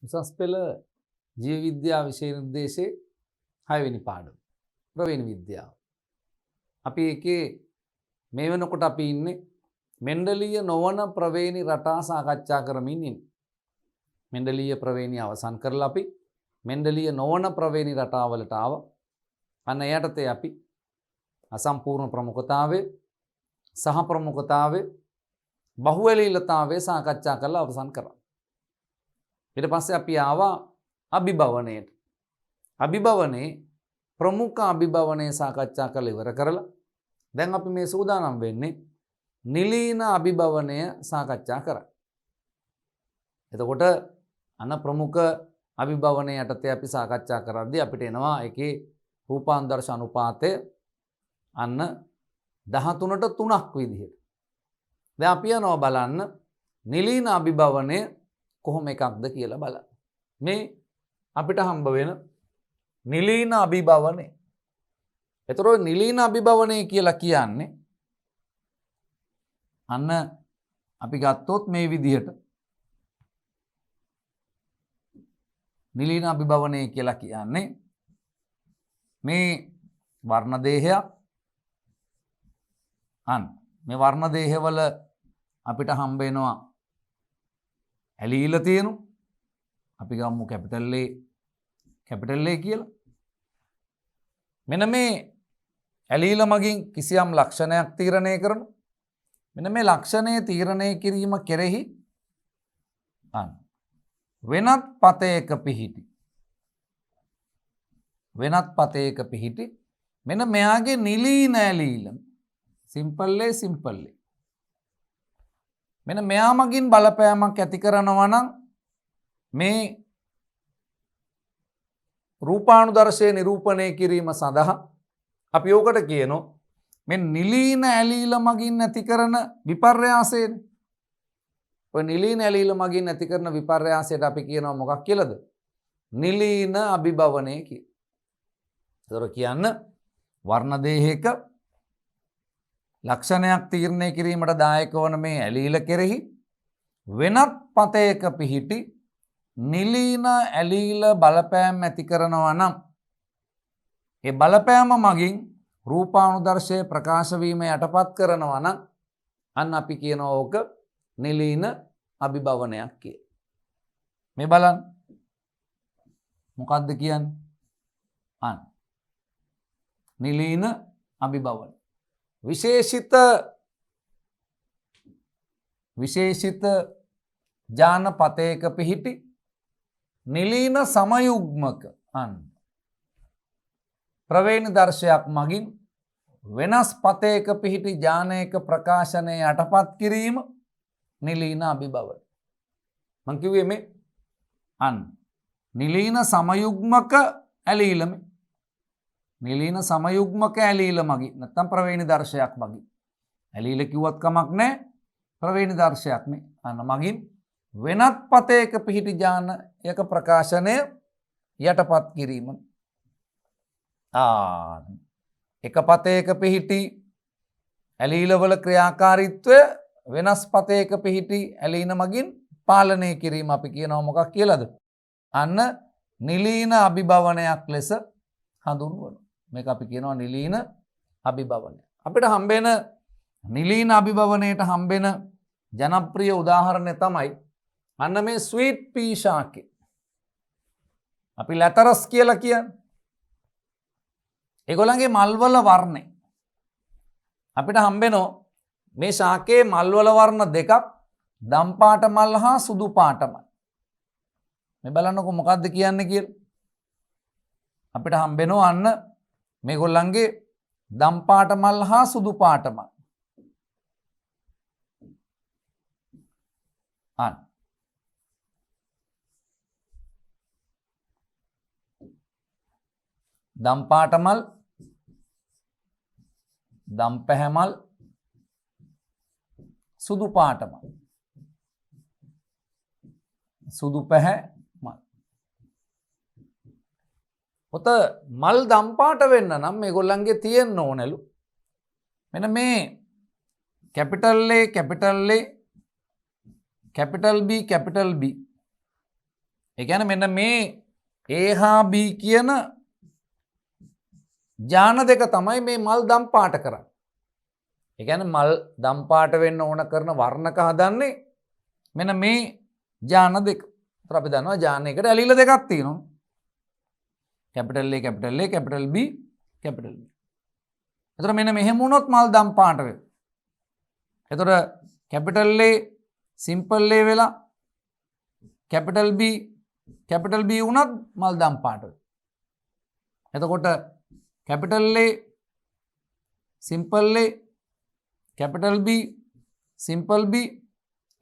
උසස් පෙළ ජීව විද්‍යා විෂය නිර්දේශයේ 6 වෙනි පාඩම ප්‍රවේණ විද්‍යාව. අපි එකේ මේ වෙනකොට අපි ඉන්නේ මෙන්ඩලීය නොවන ප්‍රවේණි රටා සාකච්ඡා කරමින් ඉන්නේ. මෙන්ඩලීය ප්‍රවේණිය අවසන් කරලා අපි මෙන්ඩලීය නොවන ප්‍රවේණි රටාවලට ආවා. අන්න යටතේ අපි අසම්පූර්ණ ප්‍රමුඛතාවය සහ ප්‍රමුඛතාවය බහුවැලීලතාවය සාකච්ඡා කරලා අවසන් කරා. ඊට පස්සේ අපි ආවා අභිභවනයට. අභිභවනයේ ප්‍රමුඛ අභිභවනයේ සාකච්ඡා කරලා ඉවර කරලා දැන් අපි මේ සූදානම් වෙන්නේ නිලීන අභිභවනය සාකච්ඡා කරන්න. එතකොට අන ප්‍රමුඛ අභිභවනයේ යටතේ අපි සාකච්ඡා කරද්දී අපිට එනවා එකේ රූපාන්දර්ශ අනුපාතය අන්න 13ට 3ක් විදිහට. දැන් අපි යනවා බලන්න නිලීන අභිභවනය කොහොම එකක්ද කියලා බලන්න. මේ අපිට හම්බ වෙන නිලීන අභිභවනය. එතකොට නිලීන අභිභවනය කියලා කියන්නේ අන්න අපි ගත්තොත් මේ විදිහට නිලීන අභිභවනය කියලා කියන්නේ මේ වර්ණ දේහයක් අන්න මේ වර්ණ දේහවල අපිට හම්බ වෙනවා ඇලීල තියෙනු අපි ගමු කැපිටල් A කියලා. මෙන්න මේ ඇලීල මගින් කිසියම් ලක්ෂණයක් තීරණය කරනු. මෙන්න මේ ලක්ෂණය තීරණය කිරීම කෙරෙහි අන්න වෙනත් පතයක පිහිටි. වෙනත් පතයක පිහිටි මෙන්න මෙයාගේ නිලීන ඇලීල සිම්පල් A. මෙන්න මෙයා මගින් බලපෑමක් ඇති කරනවා නම් මේ රූපානුදර්ශය නිරූපණය කිරීම සඳහා අපි ඕකට කියනවා මේ නිලීන ඇලීල මගින් ඇති කරන විපර්යාසයෙන්. ඔය නිලීන ඇලීල මගින් ඇති කරන විපර්යාසයට අපි කියනවා මොකක් කියලාද? නිලීන අභිභවනය කියලා. ඒතර කියන්න වර්ණ දේහයක ලක්ෂණයක් තීරණය කිරීමට දායක වන මේ ඇලීල කෙරෙහි වෙනත් පතයක පිහිටි නිලීන ඇලීල බලපෑම් ඇති කරනවා නම් ඒ බලපෑම මගින් රූපානුදර්ශය ප්‍රකාශ වීම යටපත් කරනවා නම් අන්න අපි කියනවා ඕක නිලීන අභිභවනයක් කියලා. මේ බලන්න මොකද්ද කියන්නේ? අන්න නිලීන අභිභවන විශේෂිත ජානපතයක පිහිටි නිලීන සමයුග්මක අන්න ප්‍රවේණි දර්ශයක් මගින් වෙනස් පතයක පිහිටි ජානයක ප්‍රකාශනය යටපත් කිරීම නිලීන අභිභවන. මං කිව්වේ මේ අන්න නිලීන සමයුග්මක ඇලීලම නිලීන සමයුග්මක ඇලීල මගින් නැත්නම් ප්‍රවේණි දර්ශයක් මගින් ඇලීල කිව්වත් කමක් නැහැ ප්‍රවේණි දර්ශයක් නේ අන්න මගින් වෙනත් පතයක පිහිටි ජානයක ප්‍රකාශනය යටපත් කිරීම. එක පතයක පිහිටි ඇලීලවල ක්‍රියාකාරීත්වය වෙනස් පතයක පිහිටි ඇලීන මගින් පාලනය කිරීම අපි කියනවා මොකක් කියලාද? අන්න නිලීන අභිභවනයක් ලෙස හඳුන්වනවා. මේක අපි කියනවා නිලීන අභිභවනය. අපිට හම්බෙන නිලීන අභිභවනයට හම්බෙන ජනප්‍රිය උදාහරණය තමයි අන්න මේ ස්වීට් පී ශාකය. අපි ලැතරස් කියලා කියන්නේ. ඒගොල්ලන්ගේ මල්වල වර්ණය. අපිට හම්බෙනවා මේ ශාකයේ මල්වල වර්ණ දෙකක් දම් පාට මල් හා සුදු පාට මල්. මේ බලන්නකො මොකද්ද කියන්නේ කියලා. අපිට හම්බෙනවා අන්න මේගොල්ලන්ගේ දම් පාට මල් හා සුදු පාට මල්. අන්න දම් පාට මල් දම් පැහැ මල් සුදු පාට මල් සුදු පැහැ මල්. ඔත මල් දම් පාට වෙන්න නම් මේගොල්ලන්ගේ තියෙන්න ඕනලු මෙන්න මේ කැපිටල් A කැපිටල් B ඒ කියන්නේ මෙන්න මේ A හා B කියන ජාන දෙක තමයි මේ මල් දම් පාට කරන්නේ. ඒ කියන්නේ මල් දම් පාට වෙන්න ඕන කරන වර්ණක හදන්නේ මෙන්න මේ ජාන දෙක. ඒතර අපි දන්නවා ජානයකට ඇලිල දෙකක් තියෙනවා. capital A capital A capital B capital B. එතකොට මෙන්න මෙහෙම වුණොත් මල් දම් පාට වෙනවා. එතකොට capital A simple A වෙලා capital B වුණත් මල් දම් පාට වෙනවා. එතකොට capital A simple A capital B simple B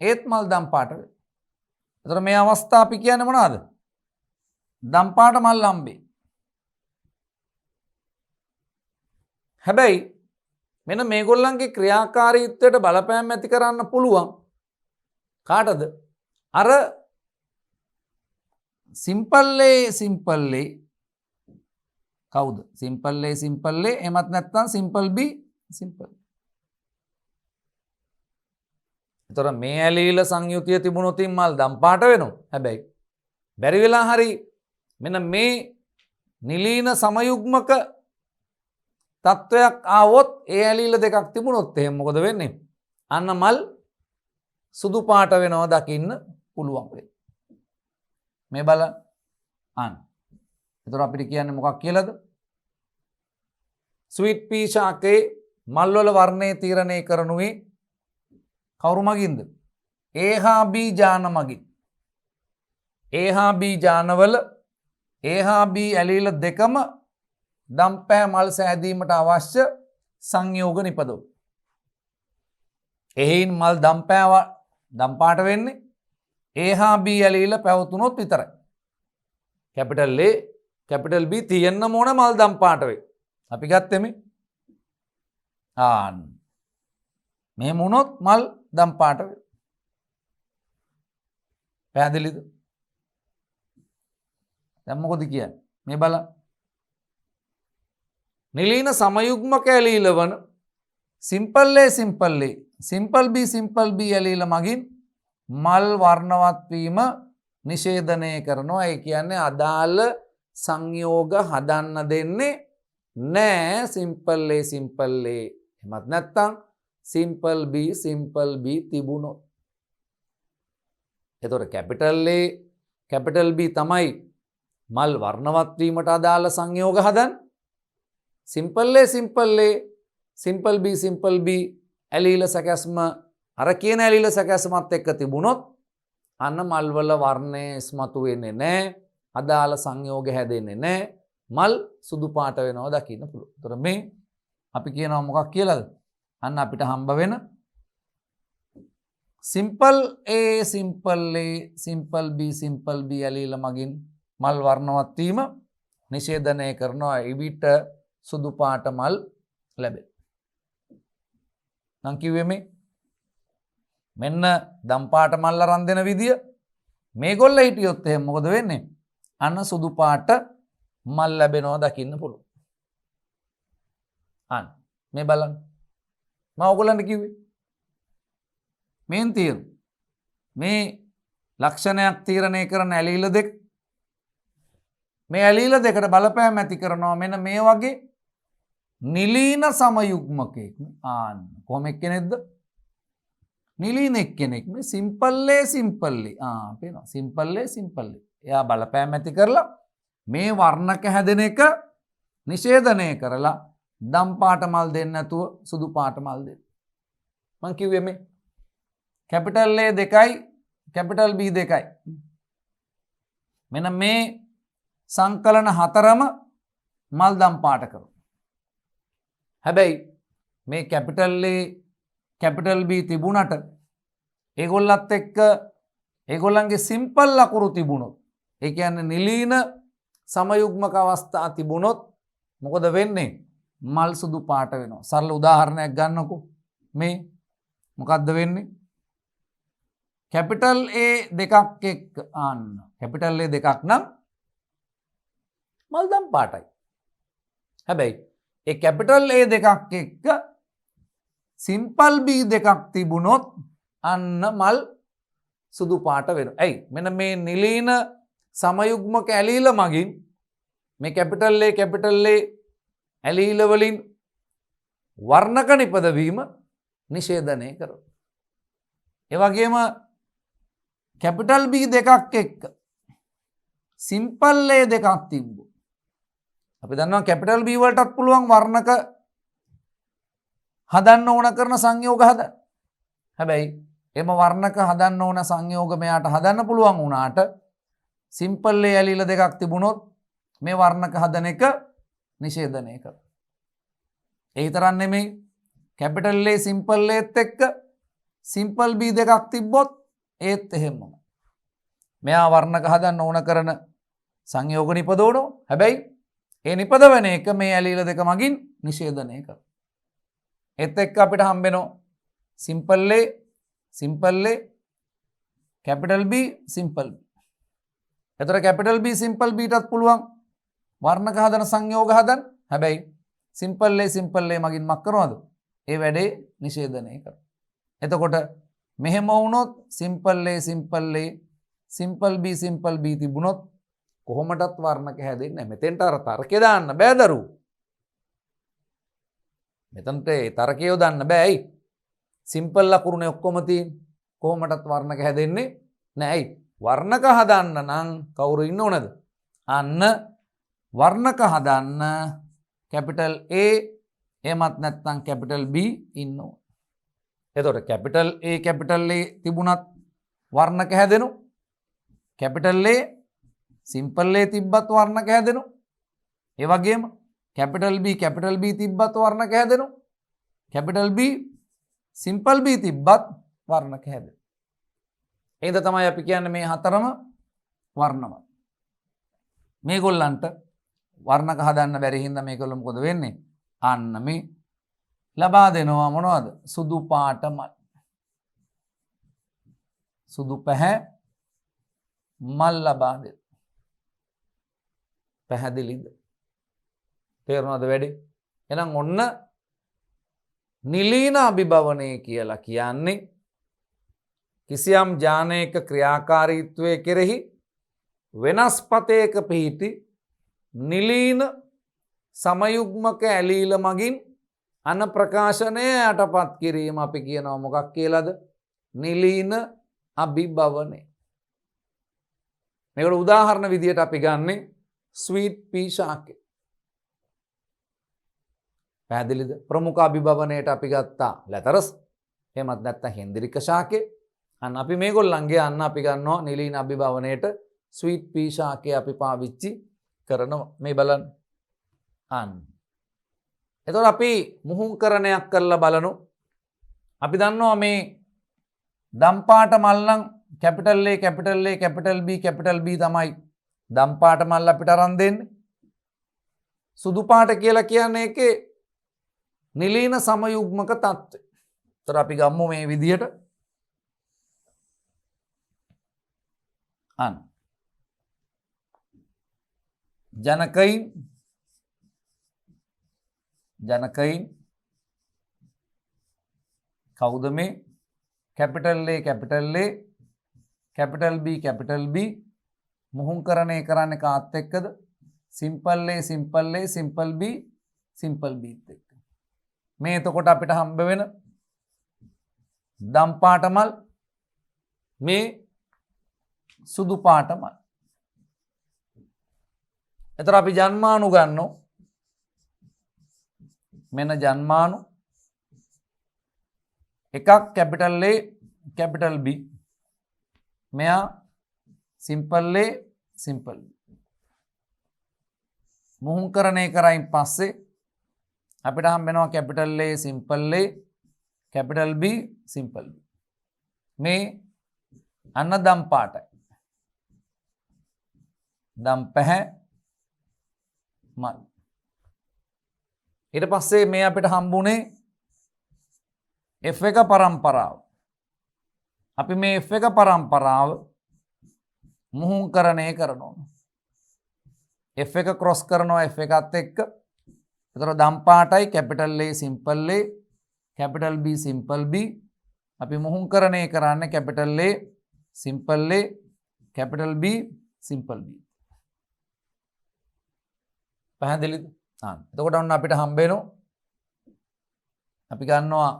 ඒත් මල් දම් පාට වෙනවා. එතකොට මේ අවස්ථාව අපි කියන්නේ මොනවද? දම් පාට මල් ලම්බේ. හැබැයි මෙන්න මේගොල්ලන්ගේ ක්‍රියාකාරීත්වයට බලපෑම් ඇති කරන්න පුළුවන් කාටද? අර simple A කවුද? simple A එමත් නැත්නම් simple B simple. එතකොට මේ ඇලීල සංයුතිය තිබුණොත් මල් දම් පාට වෙනවා. හැබැයි බැරි වෙලා හරි මෙන්න මේ නිලීන සමයුග්මක තත්වයක් ආවොත් ඒ ඇලීල දෙකක් තිබුණොත් එහෙනම් මොකද වෙන්නේ? අන්න මල් සුදු පාට වෙනවා දකින්න පුළුවන් වෙයි. මේ බලන්න. අන්න. එතකොට අපිට කියන්නේ මොකක් කියලාද? ස්වීට් පී ශාකයේ මල් වල වර්ණය තීරණය කරනුවේ කවුරු මගින්ද? A හා B ජාන මගින්. A හා B ජානවල A හා B ඇලීල දෙකම දම්පෑ මල් සෑදීමට අවශ්‍ය සංයෝග නිපදවු. එහෙයින් මල් දම්පාට වෙන්නේ A හා B ඇලීල පැවතුනොත් විතරයි. capital A capital B තියෙන්න ඕන මල් දම්පාට වෙයි. අපි ගත්තෙමි. මෙහෙම වුණොත් මල් දම්පාට වෙයි. පැහැදිලිද? දැන් මොකද කියන්නේ? මේ බලන්න. නිලීන සමයුග්මක ඇලීල වන simple A simple B ඇලීල මගින් මල් වර්ණවත් වීම නිෂේධනය කරනවා. ඒ කියන්නේ අදාළ සංයෝග හදන්න දෙන්නේ නෑ simple A. එහෙමත් නැත්නම් simple B තිබුණොත්. එතකොට capital B තමයි මල් වර්ණවත් වීමට අදාළ සංයෝග හදන්නේ. simple B ඇලීල සැකැස්ම අර කියන ඇලීල සැකැස්මත් එක්ක තිබුණොත් අන්න මල් වල වර්ණය ඉස්මතු වෙන්නේ නැහැ. අදාළ සංයෝග හැදෙන්නේ නැහැ. මල් සුදු පාට වෙනවා දකින්න පුළුවන්. ඒතර මේ අපි කියනවා මොකක් කියලාද? අන්න අපිට හම්බ වෙන simple B ඇලීල මගින් මල් වර්ණවත් වීම නිෂේධනය කරනවා. එවිට සුදු පාට මල් ලැබේ. නම් කිව්වේ මෙන්න දම් පාට මල් අරන් දෙන විදිය මේගොල්ල හිටියොත් එහෙනම් මොකද වෙන්නේ? අන්න සුදු පාට මල් ලැබෙනවා දකින්න පුළුවන්. අන්න මේ බලන්න. මම ඔයගොල්ලන්ට කිව්වේ මේන් තියෙන මේ ලක්ෂණයක් තීරණය කරන ඇලීල දෙක මේ ඇලීල දෙකට බලපෑම් ඇති කරනවා මෙන්න මේ වගේ නිලීන සමයුග්මකයෙක්. කොහොම එක්කෙනෙක්ද? නිලීන එක්කෙනෙක්. මේ simple පේනවා. simple. එයා බලපෑම් ඇති කරලා මේ වර්ණක හැදෙන එක නිෂේධනය කරලා දම් පාට මල් දෙන්න නැතුව සුදු පාට මල් දෙන්න. මං කිව්වේ මේ capital A දෙකයි capital B දෙකයි. මෙන්න මේ සංකලන හතරම මල් දම් පාට කරනවා. හැබැයි මේ capital A capital B තිබුණට ඒගොල්ලත් එක්ක ඒගොල්ලන්ගේ simple ලකුණු තිබුණොත් ඒ කියන්නේ නිලීන සමයුග්මක අවස්ථා තිබුණොත් මොකද වෙන්නේ? මල් සුදු පාට වෙනවා. සරල උදාහරණයක් ගන්නකො. මේ මොකද්ද වෙන්නේ? capital A දෙකක් එක්ක capital A දෙකක් නම් මල් දම් පාටයි. හැබැයි ඒ capital A දෙකක් එක්ක simple B දෙකක් තිබුණොත් අන්න මල් සුදු පාට වෙනවා. ඇයි? මෙන්න මේ නිලීන සමයුග්මක ඇලීල මගින් මේ කැපිටල් A ඇලීල වලින් වර්ණක නිපදවීම නිෂේධනය කරනවා. ඒ වගේම කැපිටල් B දෙකක් එක්ක සිම්පල් A දෙකක් තිබ්බොත් අපි දන්නවා කැපිටල් B වලටත් පුළුවන් වර්ණක හදන්න ඕන කරන සංයෝග හදන්න. හැබැයි එම වර්ණක හදන්න ඕන සංයෝග මෙයාට හදන්න පුළුවන් වුණාට සිම්පල් A ඇලීල දෙකක් තිබුණොත් මේ වර්ණක හදන එක නිෂේධනය කරනවා. ඒ විතරක් නෙමෙයි කැපිටල් A සිම්පල් Aත් එක්ක සිම්පල් B දෙකක් තිබ්බොත් ඒත් එහෙමම. මෙයා වර්ණක හදන්න ඕන කරන සංයෝග නිපදවනවා. හැබැයි ඒ නිපදවන එක මේ ඇලීල දෙක මගින් නිෂේධනය කරනවා. ඒත් එක්ක අපිට හම්බෙනවා simple A capital B simple B. එතකොට කැපිටල් B සිම්පල් B ටත් පුළුවන් වර්ණක හදන සංයෝග හදන්න. හැබැයි සිම්පල් A මගින් මක් කරනවද? ඒ වැඩේ නිෂේධනය කරනවා. එතකොට මෙහෙම වුණොත් සිම්පල් A සිම්පල් B තිබුණොත් කොහොමටත් වර්ණක හැදෙන්නේ නැහැ. මෙතෙන්ට අර තර්කය දාන්න බෑ දරුවෝ. මෙතනට ඒ තර්කය යොදන්න බෑ. ඇයි? සිම්පල් ලකුණුනේ ඔක්කොම තියෙන. කොහොමටත් වර්ණක හැදෙන්නේ නැහැ. ඇයි? වර්ණක හදන්න නම් කවුරු ඉන්න ඕනද? අන්න වර්ණක හදන්න කැපිටල් A එහෙමත් නැත්නම් කැපිටල් B ඉන්න ඕන. එතකොට කැපිටල් A තිබුණත් වර්ණක හැදෙනවා. කැපිටල් A සිම්පල් A තිබ්බත් වර්ණක හැදෙනවා. ඒ වගේම කැපිටල් B තිබ්බත් වර්ණක හැදෙනවා. කැපිටල් B සිම්පල් B තිබ්බත් වර්ණක හැදෙනවා. එහෙනම් තමයි අපි කියන්නේ මේ හතරම වර්ණවත්. මේගොල්ලන්ට වර්ණක හදන්න බැරි හින්දා මේගොල්ලෝ මොකද වෙන්නේ? අන්න මේ ලබා දෙනවා මොනවද? සුදු පාට මල්. සුදු පැහැ මල් ලබා දෙනවා. පැහැදිලිද? තේරුණාද වැඩේ? එහෙනම් ඔන්න නිලීන අභිභවනය කියලා කියන්නේ කිසියම් ඥානයක ක්‍රියාකාරීත්වයේ කෙරෙහි වෙනස් පතයක පිහිටි නිලීන සමයුග්මක ඇලීල මගින් අන ප්‍රකාශනය යටපත් කිරීම අපි කියනවා මොකක් කියලාද? නිලීන අභිභවනය. මේකට උදාහරණ විදියට අපි ගන්නේ ස්වීට් පී ශාකය. පැහැදිලිද? ප්‍රමුඛ අභිභවනයට අපි ගත්තා ලැතරස්. එහෙමත් නැත්නම් හෙන්දිරික ශාකය. අන්න අපි මේගොල්ලන්ගේ අන්න අපි ගන්නවා නිලීන අභිභවනයට ස්වීට් පී ශාකය අපි පාවිච්චි කරනවා. මේ බලන්න. අන්න. එතකොට අපි මුහුංකරණයක් කරලා බලමු. අපි දන්නවා මේ දම්පාට මල් නම් කැපිටල් A කැපිටල් B තමයි දම්පාට මල් අපිට අරන් දෙන්නේ. සුදු පාට කියලා කියන්නේ ඒකේ නිලීන සමයුග්මක තත්ත්වය. ඒතර අපි ගමු මේ විදියට. අන්න. ජනකයින් කවුද මේ? කැපිටල් A කැපිටල් B මුහුංකරණය කරන්නේ කාත් එක්කද? සිම්පල් A සිම්පල් B එක්ක. මේ එතකොට අපිට හම්බ වෙන දම් පාට මල් මේ සුදු පාට මල්. එතකොට අපි ජන්මානු ගන්නෝ. මෙන්න ජන්මානු එකක් කැපිටල් A කැපිටල් B. මෙයා සිම්පල් A සිම්පල් B. මුහුංකරණය කරයින් පස්සේ අපිට හම්බෙනවා capital A simple A capital B simple B. මේ අන්න දම් පාටයි. දම් පැහැ මල්. ඊට පස්සේ මේ අපිට හම්බුනේ F1 පරම්පරාව. අපි මේ F1 පරම්පරාව මුහුංකරණය කරනවා. F1 ක්‍රොස් කරනවා F1ත් එක්ක. එතකොට දම් පාටයි capital A simple A capital B simple B. අපි මුහුංකරණය කරන්නේ capital A simple A capital B simple B. පැහැදිලිද? එතකොට ඔන්න අපිට හම්බ වෙනවා අපි ගන්නවා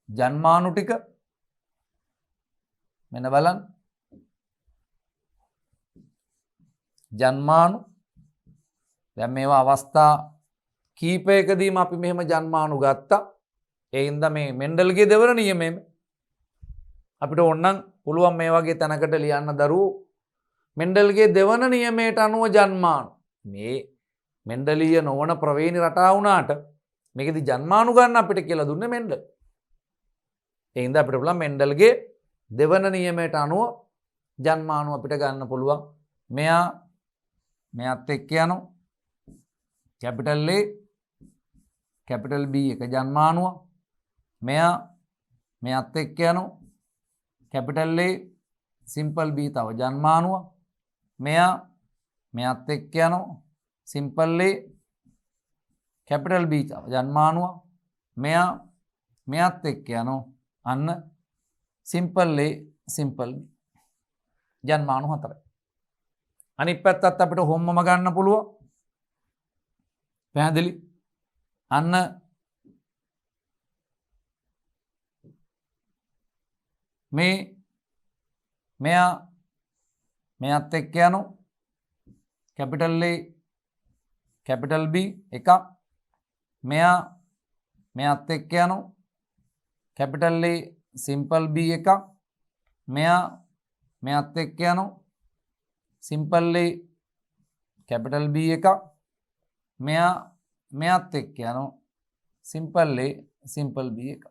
ජන්මානු ටික මෙන්න බලන්න ජන්මානු දැන් මේවා අවස්ථා කීපයකදීම අපි මෙහෙම ජන්මානු ගත්තා ඒ හින්දා මේ මෙන්ඩල්ගේ දෙවන නියමයෙන් අපිට ඕනනම් පුළුවන් මේ වගේ තැනකට ලියන්න දරුවෝ මෙන්ඩල්ගේ දෙවන නියමයට අනුව ජන්මානු මේ මෙන්ඩලීය නොවන ප්‍රවේණි රටා වුණාට මේකෙදි ජන්මානු ගන්න අපිට කියලා දුන්නේ මෙන්ඩල්. ඒ හින්දා අපිට පුළුවන් මෙන්ඩල්ගේ දෙවන නියමයට අනුව ජන්මානු අපිට ගන්න පුළුවන්. මෙයාත් එක්ක යනවා කැපිටල් A කැපිටල් B එක ජන්මානුව. මෙයාත් එක්ක යනවා කැපිටල් A සිම්පල් B තව ජන්මානුව. මෙයාත් එක්ක යනවා සිම්පල් A කැපිටල් B තව ජන්මානුව. මෙයාත් එක්ක යනවා අන්න සිම්පල් A සිම්පල් B ජන්මානු 4. අනිත් පැත්තත් අපිට හොම්මම ගන්න පුළුවන්. පැහැදිලි? අන්න මෙයාත් එක්ක යනවා කැපිටල් A කැපිටල් B එකක්. මෙයාත් එක්ක යනවා කැපිටල් A සිම්පල් B එකක්. මෙයාත් එක්ක යනවා සිම්පල් A කැපිටල් B එකක්. මෙයාත් එක්ක යනවා සිම්පල් A සිම්පල් B එකක්.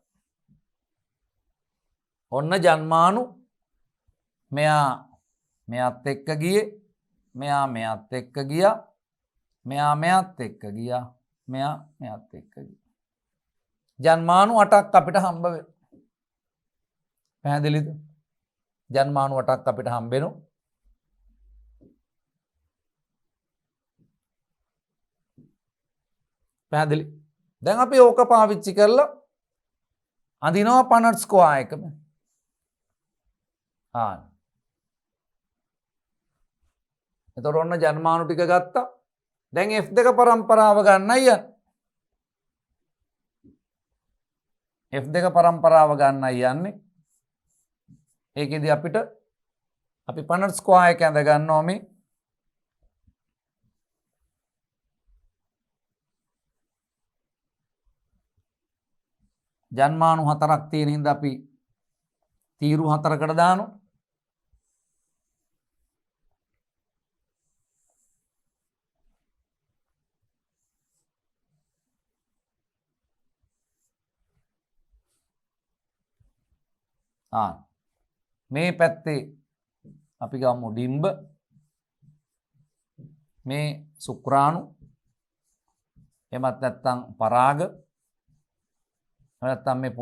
ඔන්න ජන්මානු මෙයාත් එක්ක ගියේ මෙයාත් එක්ක ගියා මෙයාත් එක්ක ගියා මෙයාත් එක්ක ගියා. ජන්මානු 8ක් අපිට හම්බ වෙනවා. පැහැදිලිද? ජන්මානු 8ක් අපිට හම්බ වෙනවා. පැහැදිලි? දැන් අපි ඕක පාවිච්චි කරලා අඳිනවා පනට් ස්ක්වයර් එකම. එතකොට ඔන්න ජන්මානු ටික ගත්තා. දැන් F2 පරම්පරාව ගන්නයි යන්නේ. F2 පරම්පරාව ගන්නයි යන්නේ. ඒකෙදි අපි පනට් ස්ක්වයර් එක ඇඳ ගන්නවා මේ. ජන්මානු 4ක් තියෙන හින්දා අපි තීරු 4කට දානවා. මේ පැත්තේ අපි ගමු ඩිම්බ මේ සුක්‍රාණු එමත් නැත්නම් පරාග නැත්නම් මේ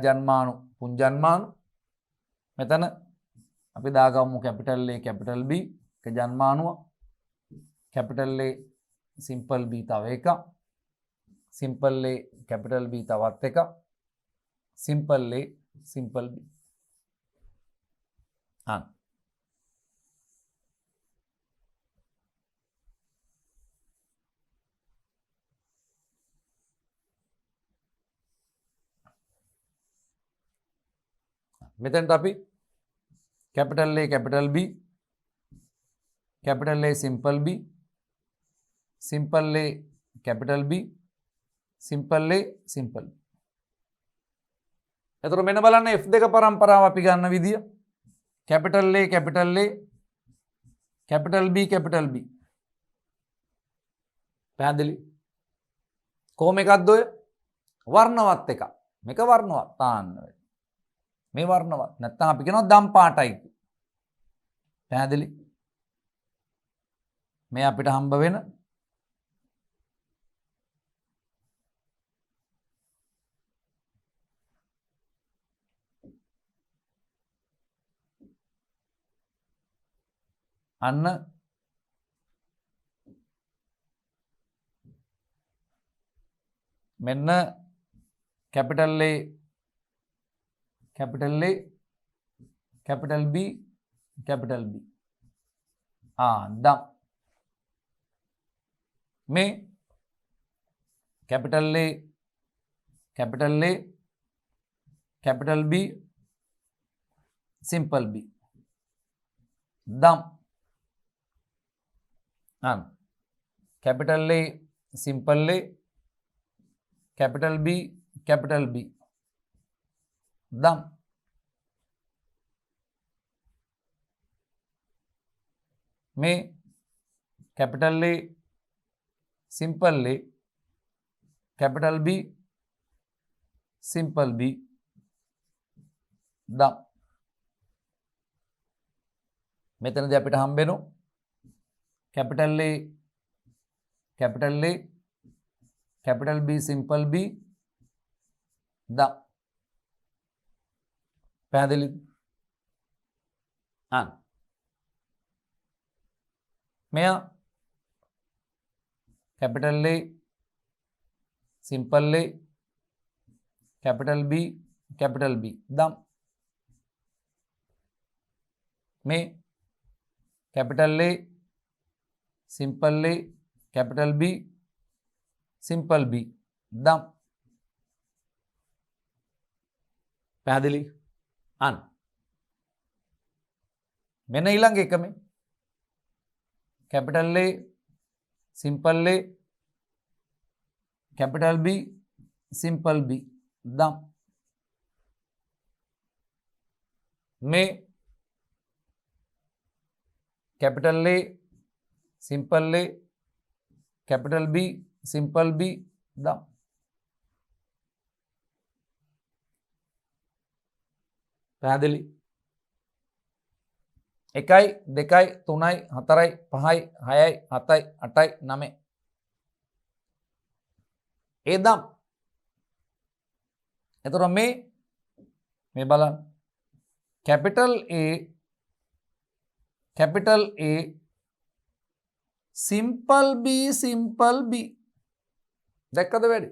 ජයජන්මානු පුංජන්මානු මෙතන අපි දාගමු කැපිටල් A කැපිටල් B එක ජන්මානුව කැපිටල් A සිම්පල් B තව එකක් සිම්පල් A කැපිටල් B තවත් එකක් සිම්පල් A සිම්පල් B. මෙතනට අපි capital A capital B capital A simple B simple A capital B simple A simple B. එතකොට මෙන්න බලන්න F2 පරම්පරාව අපි ගන්න විදිය capital A capital A capital B capital B. පැහැදිලි? කොහොම එකක්ද ඔය? වර්ණවත් එකක්. මේක වර්ණවත් තාන්න වෙයි. මේ වර්ණවත් නැත්නම් අපි කියනවා දම් පාටයි. පැහැදිලි? මේ අපිට හම්බ වෙන අන්න මෙන්න capital A capital A capital B capital B දම්. මේ capital A, capital A, capital B, simple B. දම්. capital A, simple A, capital B, capital B. දම්. මේ capital A, simple A, capital B, simple B. දම්. මෙතනදී අපිට හම්බෙනවා capital A, capital A, capital B, simple B. දම්. පැහැදිලිද? මෙයා capital A, simple A, capital B, capital B. දම්. මේ capital A, simple A, capital B, simple B. දම්. පැහැදිලි? මෙන්න ඊළඟ එකම capital A, simple A, capital B, simple B. දම්. මේ capital A, simple A, capital B, simple B. දම්. පැහැදිලි? 1යි 2යි 3යි 4යි 5යි 6යි 7යි 8යි 9යි. ඒ දම්. එතකොට මේ බලන්න capital A, capital A, simple B, simple B. දැක්කද වැඩි?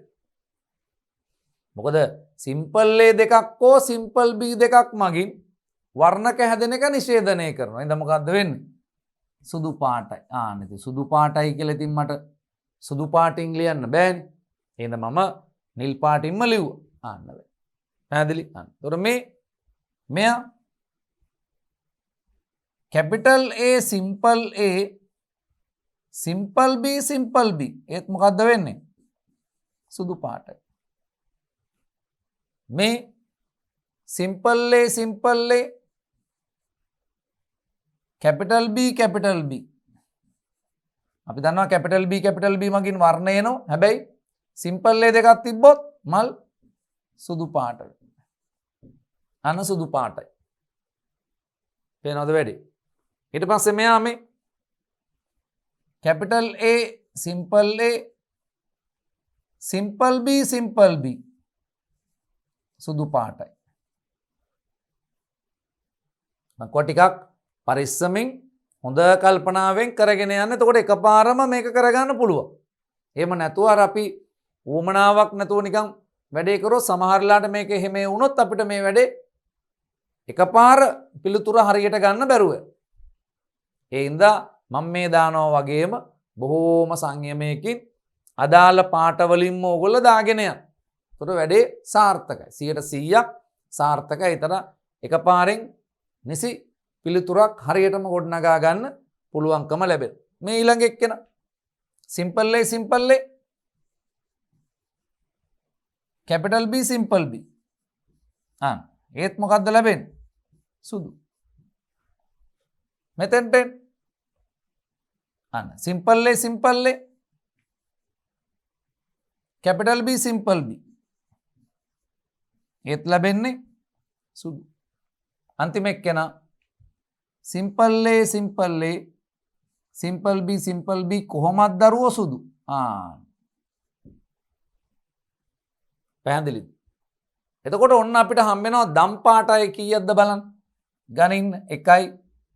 මොකද simple A දෙකක් හෝ simple B දෙකක් මගින් වර්ණක හැදෙන එක නිෂේධනය කරනවා. එහෙනම් මොකද්ද වෙන්නේ? සුදු පාටයි. ඉතින් සුදු පාටයි කියලා ඉතින් මට සුදු පාටින් ලියන්න බෑනේ. එහෙනම් මම නිල් පාටින්ම ලිව්වා. බෑ. පැහැදිලි? එතකොට මෙයා capital A, simple A, simple B, simple B. ඒත් මොකද්ද වෙන්නේ? සුදු පාටයි. මේ simple A, simple A, capital B, capital B. අපි දන්නවා capital B, capital B මගින් වර්ණ එනවා. හැබැයි simple A දෙකක් තිබ්බොත් මල් සුදු පාටයි. සුදු පාටයි. පේනවද වැඩි? ඊට පස්සේ මෙයා මේ capital A, simple A, simple B, simple B. සුදු පාටයි. මම ටිකක් පරිස්සමින් හොඳ කල්පනාවෙන් කරගෙන යන්න. එතකොට එකපාරම මේක කරගන්න පුළුවන්. එහෙම නැතුව අර අපි ඌමනාවක් නැතුව නිකන් වැඩේ කරොත් සමහරලාට මේක එහෙම වුණොත් අපිට මේ වැඩේ එකපාර පිළිතුර හරියට ගන්න බැරුව. ඒ හින්දා මම මේ දානවා වගේම බොහෝම සංයමයකින් අදාළ පාට වලින්ම ඕගොල්ලෝ දාගෙන යන්න. එතකොට වැඩේ සාර්ථකයි. 100% සාර්ථකයි. ඊතර එකපාරෙන් නිසි පිළිතුරක් හරියටම ගොඩනගා ගන්න පුළුවන්කම ලැබෙන. මේ ඊළඟ එක්කෙන simple A, simple A, capital B, simple B. ඒත් මොකද්ද ලැබෙන්නේ? සුදු. මෙතෙන්ට simple A, simple A, capital B, simple B. ඒත් ලැබෙන්නේ සුදු. අන්තිම එක්කෙනා simple A, simple A, simple B, simple B කොහොමද දරුවෝ සුදු? පැහැදිලිද? එතකොට ඔන්න අපිට හම්බ වෙනවා දම් පාටයි කීයක්ද බලන්න. ගණින්න 1යි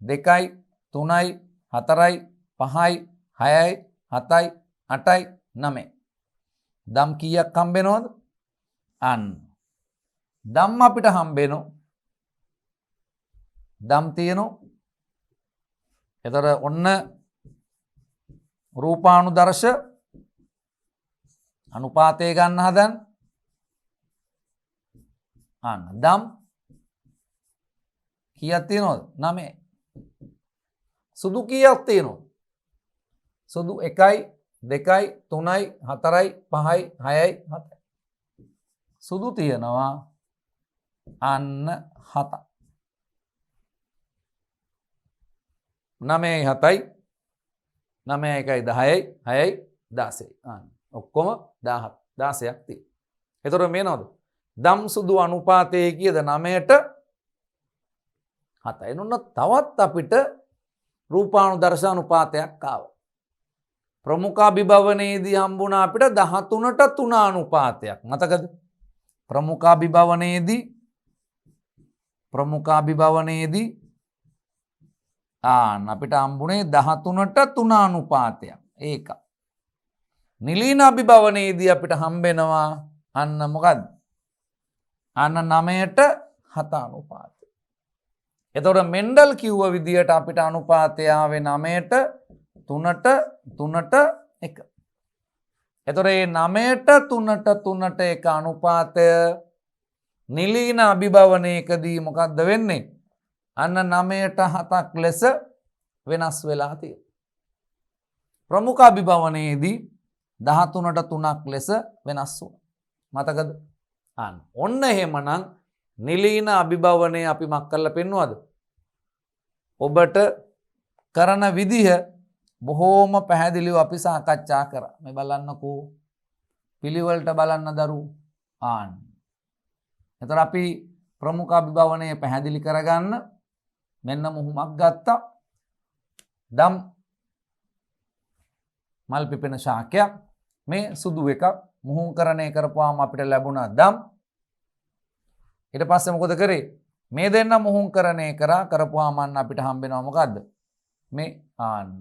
2යි 3යි 4යි 5යි 6යි 7යි 8යි 9යි. දම් කීයක් හම්බ වෙනවද? දම් අපිට හම්බ වෙනවා. දම් තියෙනවා එතකොට ඔන්න රූපානුදර්ශ අනුපාතය ගන්න හදන්න. අන්න දම් කීයක් තියෙනවද? 9. සුදු කීයක් තියෙනවද? සුදු 1යි 2යි 3යි 4යි 5යි 6යි 7යි. සුදු තියෙනවා අන්න 7ක්. 9යි 7යි 9යි 1යි 10යි 6යි 16යි. අන්න ඔක්කොම 17 16ක් තියෙනවා. එතකොට මේනවද? දම් සුදු අනුපාතයේ කීයද? 9ට 7යි. එනොන්න තවත් අපිට රූපානුදර්ශ අනුපාතයක් ආවා. ප්‍රමුඛාභිභවනයේදී හම්බුණා අපිට 13ට 3 අනුපාතයක්. මතකද? ප්‍රමුඛාභිභවනයේදී අපිට හම්බුනේ 13ට 3 අනුපාතයක්. ඒක. නිලීන අභිභවනයේදී අපිට හම්බෙනවා අන්න මොකද්ද? අන්න 9ට 7 අනුපාතය. එතකොට මෙන්ඩල් කිව්ව විදියට අපිට අනුපාතය ආවේ 9ට 3ට 3ට 1. එතකොට මේ 9ට 3ට 3ට 1 අනුපාතය නිලීන අභිභවනයකදී මොකද්ද වෙන්නේ? අන්න 9ට 7ක් ලෙස වෙනස් වෙලා තියෙනවා. ප්‍රමුඛ අභිභවනයේදී 13ට 3ක් ලෙස වෙනස් වුණා. මතකද? අන්න ඔන්න එහෙමනම් නිලීන අභිභවනය අපි මක් කරලා පෙන්වුවද? ඔබට කරන විදිහ බොහෝම පැහැදිලිව අපි සාකච්ඡා කරා. මේ බලන්නකෝ. පිළිවෙලට බලන්න දරුවෝ. ආන්න. එතකොට අපි ප්‍රමුඛ අභිභවනය පැහැදිලි කරගන්න මෙන්න මුහුමක් ගත්තා. දම් මල් පිපෙන ශාකයක්. මේ සුදු එකක් මුහුම්කරණය කරපුවාම අපිට ලැබුණා දම්. ඊට පස්සේ මොකද කරේ? මේ දෙන්න මුහුම්කරණය කරපුවාම අපිට හම්බෙනවා මොකද්ද? මේ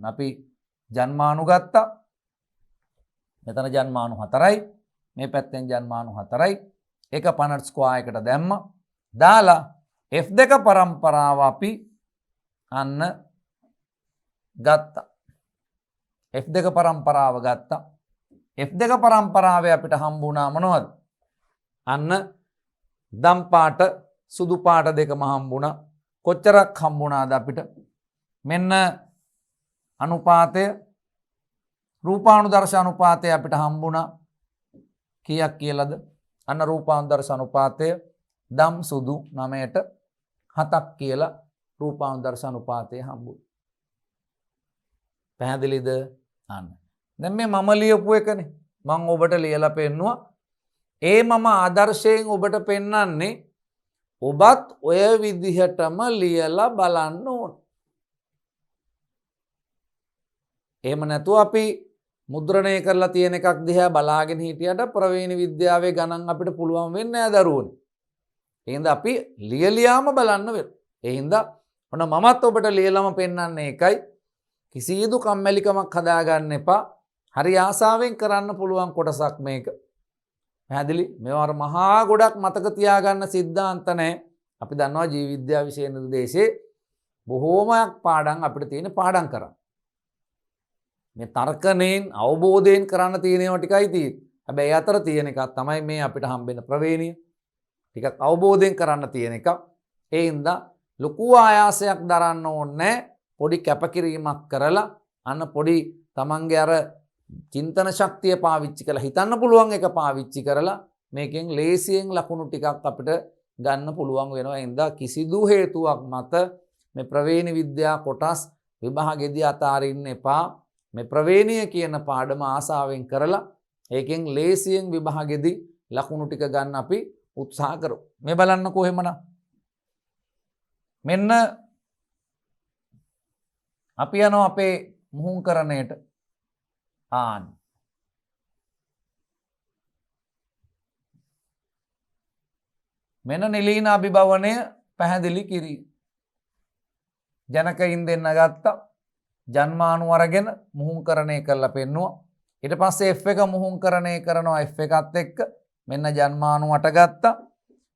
අපි ජන්මානු ගත්තා. මෙතන ජන්මානු 4යි. මේ පැත්තෙන් ජන්මානු 4යි. එක පනට් ස්ක්වයර් එකට දැම්මා. දාලා F2 පරම්පරාව අපි අන්න ගත්තා. F2 පරම්පරාව ගත්තා. F2 පරම්පරාවේ අපිට හම්බුණා මොනවද? අන්න දම් පාට සුදු පාට දෙකම හම්බුණා. කොච්චරක් හම්බුණාද අපිට? මෙන්න අනුපාතය රූපානුදර්ශ අනුපාතය අපිට හම්බුණා. කීයක් කියලාද? අන්න රූපානුදර්ශ අනුපාතය දම් සුදු 9ට 7ක් කියලා රූපානුදර්ශ අනුපාතය හම්බුණා. පැහැදිලිද? අන්න. දැන් මේ මම ලියපු එකනේ. මම ඔබට ලියලා පෙන්නුවා. ඒ මම ආදර්ශයෙන් ඔබට පෙන්වන්නේ ඔබත් ඔය විදිහටම ලියලා බලන්න ඕන. එහෙම නැතුව අපි මුද්‍රණය කරලා තියෙන එකක් දිහා බලාගෙන හිටියට ප්‍රවේණ විද්‍යාවේ ගණන් අපිට පුළුවන් වෙන්නේ නැහැ දරුවනේ. ඒ හින්දා අපි ලියලියාම බලන්න වෙනවා. ඒ හින්දා ඔන්න මමත් ඔබට ලියලම පෙන්වන්නේ ඒකයි. කිසිදු කම්මැලිකමක් හදාගන්න එපා. හරි ආසාවෙන් කරන්න පුළුවන් කොටසක් මේක. පැහැදිලි? මේවා මහා ගොඩක් මතක තියාගන්න සිද්ධාන්ත නැහැ. අපි දන්නවා ජීව විද්‍යා විෂය නිර්දේශයේ බොහෝමයක් පාඩම් අපිට තියෙන පාඩම් කරන්න. මේ තර්කණයෙන් අවබෝධයෙන් කරන්න තියෙන ඒවා ටිකයි තියෙන්නේ. හැබැයි අතර තියෙන එකක් තමයි මේ අපිට හම්බෙන ප්‍රවේණිය. ටිකක් අවබෝධයෙන් කරන්න තියෙන එකක්. ඒ හින්දා ලොකු ආයාසයක් දරන්න ඕනේ. පොඩි කැපකිරීමක් කරලා අන්න පොඩි තමන්ගේ අර චින්තන ශක්තිය පාවිච්චි කරලා හිතන්න පුළුවන් එක පාවිච්චි කරලා මේකෙන් ලේසියෙන් ලකුණු ටිකක් අපිට ගන්න පුළුවන් වෙනවා. ඒ හින්දා කිසිදු හේතුවක් මත මේ ප්‍රවේණ විද්‍යා කොටස් විභාගෙදී අතාරින්න එපා. මේ ප්‍රවේණිය කියන පාඩම ආසාවෙන් කරලා ඒකෙන් ලේසියෙන් විභාගෙදී ලකුණු ටික ගන්න අපි උත්සාහ කරමු. මේ බලන්නකෝ එහෙමනම්. මෙන්න අපි යනවා අපේ මුහුම්කරණයට. මෙන්න නිලීන අභිභවනය පැහැදිලි කිරීම. ජනකයින් දෙන්න ගත්තා. ජන්මානු අරගෙන මුහුම්කරණය කරලා පෙන්නුවා. ඊට පස්සේ F1 මුහුම්කරණය කරනවා F1ත් එක්ක. මෙන්න ජන්මානු 8 ගත්තා.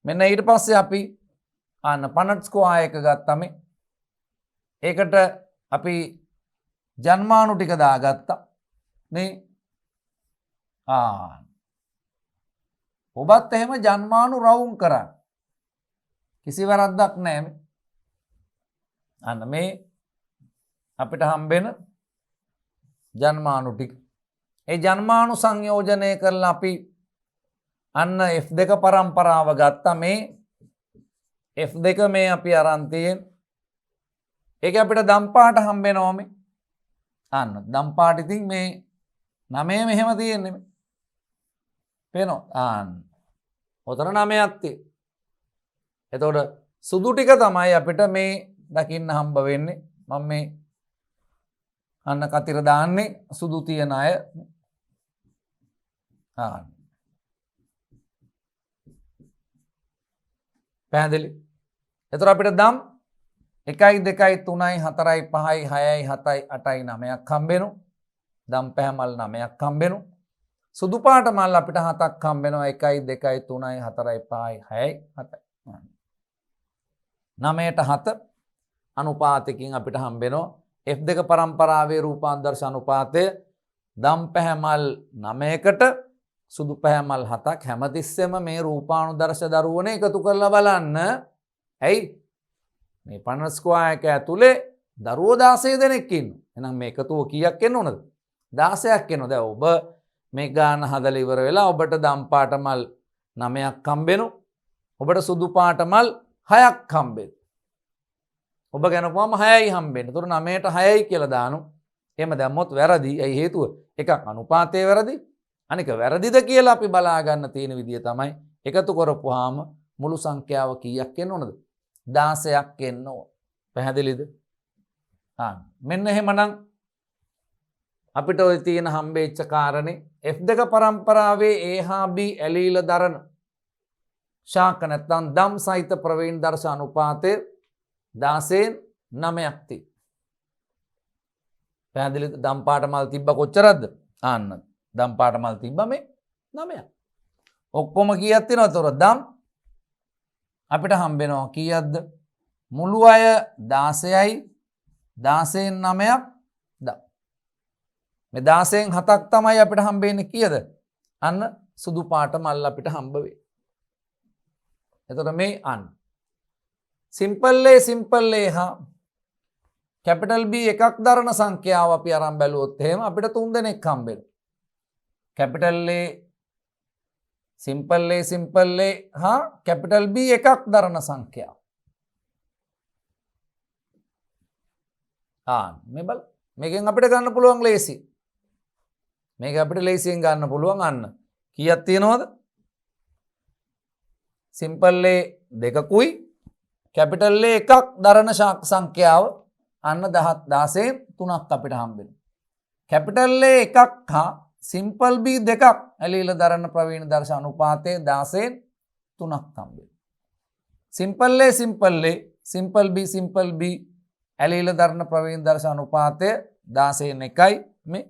මෙන්න ඊට පස්සේ අපි පනට් ස්ක්වයර් එක ගත්තා මේ. ඒකට අපි ජන්මානු ටික දාගත්තා නේ. ඔබත් එහෙම ජන්මානු රවුම් කරන්න. කිසි වැරද්දක් නැහැ මේ. අන්න මේ අපිට හම්බෙන ජන්මානු ටික. ඒ ජන්මානු සංයෝජනය කරලා අපි අන්න F2 පරම්පරාව ගත්තා. මේ F2 මේ අපි අරන් තියෙන. ඒක අපිට දම් පාට හම්බෙනවා මේ. අන්න දම් පාට ඉතින් මේ 9 මෙහෙම තියෙන්නේ මේ. පේනවා? ඔතන 9ක් තියෙනවා. එතකොට සුදු ටික තමයි අපිට මේ දකින්න හම්බ වෙන්නේ. මම මේ අන්න කතිර දාන්නේ සුදු තියෙන අය. පැහැදිලි? එතකොට අපිට දම් 1 2 3 4 5 6 7 8 9ක් හම්බෙනවා. දම් පැහැමල් 9ක් හම්බෙනවා. සුදු පාට මල් අපිට 7ක් හම්බෙනවා. 1 2 3 4 5 6 7යි. 9ට 7 අනුපාතකින් අපිට හම්බෙනවා. F2 පරම්පරාවේ රූපාන්දර්ශ අනුපාතය දම් පැහැමල් 9කට සුදු පැහැමල් 7ක්. හැමතිස්සෙම මේ රූපානුදර්ශ දරුවන එකතු කරලා බලන්න. ඇයි මේ පනස් ස්ක්වයර් එක ඇතුලේ දරුවෝ 16 දෙනෙක් ඉන්නවා. එහෙනම් මේ එකතුව කීයක් එන්න ඕනද? 16ක් එනවා. දැන් ඔබ මේ ගාන හදලා ඉවර වෙලා ඔබට දම් පාට මල් 9ක් හම්බෙනවා. ඔබට සුදු පාට මල් 6ක් හම්බෙනවා. ඔබ ගණපුවම 6යි හම්බෙන්නේ. ඒතර 9ට 6යි කියලා දානු. එහෙම දැම්මොත් වැරදි. ඇයි හේතුව? එකක් අනුපාතයේ වැරදි. අනික වැරදිද කියලා අපි බලා ගන්න තියෙන විදිය තමයි එකතු කරපුවාම මුළු සංඛ්‍යාව කීයක් එන්න ඕනද? 16ක් එන්න ඕන. පැහැදිලිද? මෙන්න එහෙමනම් අපිට ඔය තියෙන හම්බෙච්ච කාරණේ F2 පරම්පරාවේ A හා B ඇලීල දරන ශාක නැත්නම් දම් සහිත ප්‍රවේණ දර්ශ අනුපාතය 16න් 9ක් තියෙනවා. පැහැදිලිද? දම් පාට මල් තිබ්බ කොච්චරද? ආන්න දම් පාට මල් තිබ්බ මේ 9ක්. ඔක්කොම කීයක් තියෙනවද? තොර දම් අපිට හම්බෙනවා කීයක්ද? මුළු අය 16යි 16න් 9ක් දම්. මේ 16න් 7ක් තමයි අපිට හම්බෙන්නේ කීයද? අන්න සුදු පාට මල් අපිට හම්බ වෙයි. එතකොට මේ අන්න සිම්පල් A හා කැපිටල් B එකක් දරන සංඛ්‍යාව අපි අරන් බැලුවොත් එහෙම අපිට 3 දෙනෙක් හම්බෙනවා. කැපිටල් A සිම්පල් A හා කැපිටල් B එකක් දරන සංඛ්‍යාව. මේ බල මේකෙන් අපිට ගන්න පුළුවන් ලේසි. මේක අපිට ලේසියෙන් ගන්න පුළුවන්. අන්න කීයක් තියෙනවද? සිම්පල් A දෙකකුයි කැපිටල් A එකක් දරන සංඛ්‍යාව අන්න 16 3ක් අපිට හම්බෙනවා. කැපිටල් A එකක් හා සිම්පල් B දෙකක් ඇලීල දරන ප්‍රවේණ දර්ශ අනුපාතය 16න් 3ක් හම්බෙනවා. සිම්පල් A සිම්පල් B ඇලීල දරන ප්‍රවේණ දර්ශ අනුපාතය 16න් 1යි මේ.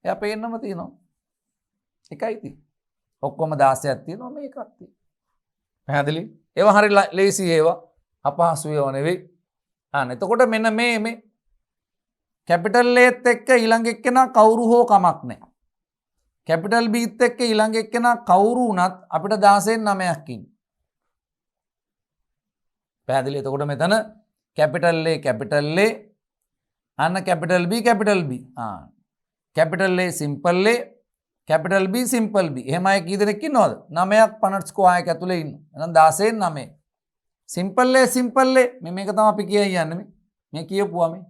එයා පේන්නම තියෙනවා. 1යි තියෙන්නේ. ඔක්කොම 16ක් තියෙනවා මේ එකක් තියෙනවා. පැහැදිලි? ඒවා හරි ලේසි ඒවා. අපහසු ඒවා නෙවෙයි. එතකොට මෙන්න මේ කැපිටල් Aත් එක්ක ඊළඟ එක්කෙනා කවුරු හෝ කමක් නැහැ. කැපිටල් Bත් එක්ක ඊළඟ එක්කෙනා කවුරු වුණත් අපිට 16න් 9ක් ඉන්නේ. පැහැදිලි? එතකොට මෙතන කැපිටල් A අන්න capital B capital A simple A capital B simple B. එහෙම අය කී දෙනෙක් ඉන්නවද? 9ක් පනට් ස්ක්වයර් එක ඇතුලේ ඉන්නවා. එහෙනම් 16න් 9. සිම්පල් A මේක තමයි අපි කියන්නේ මේ කියපුවා මේ.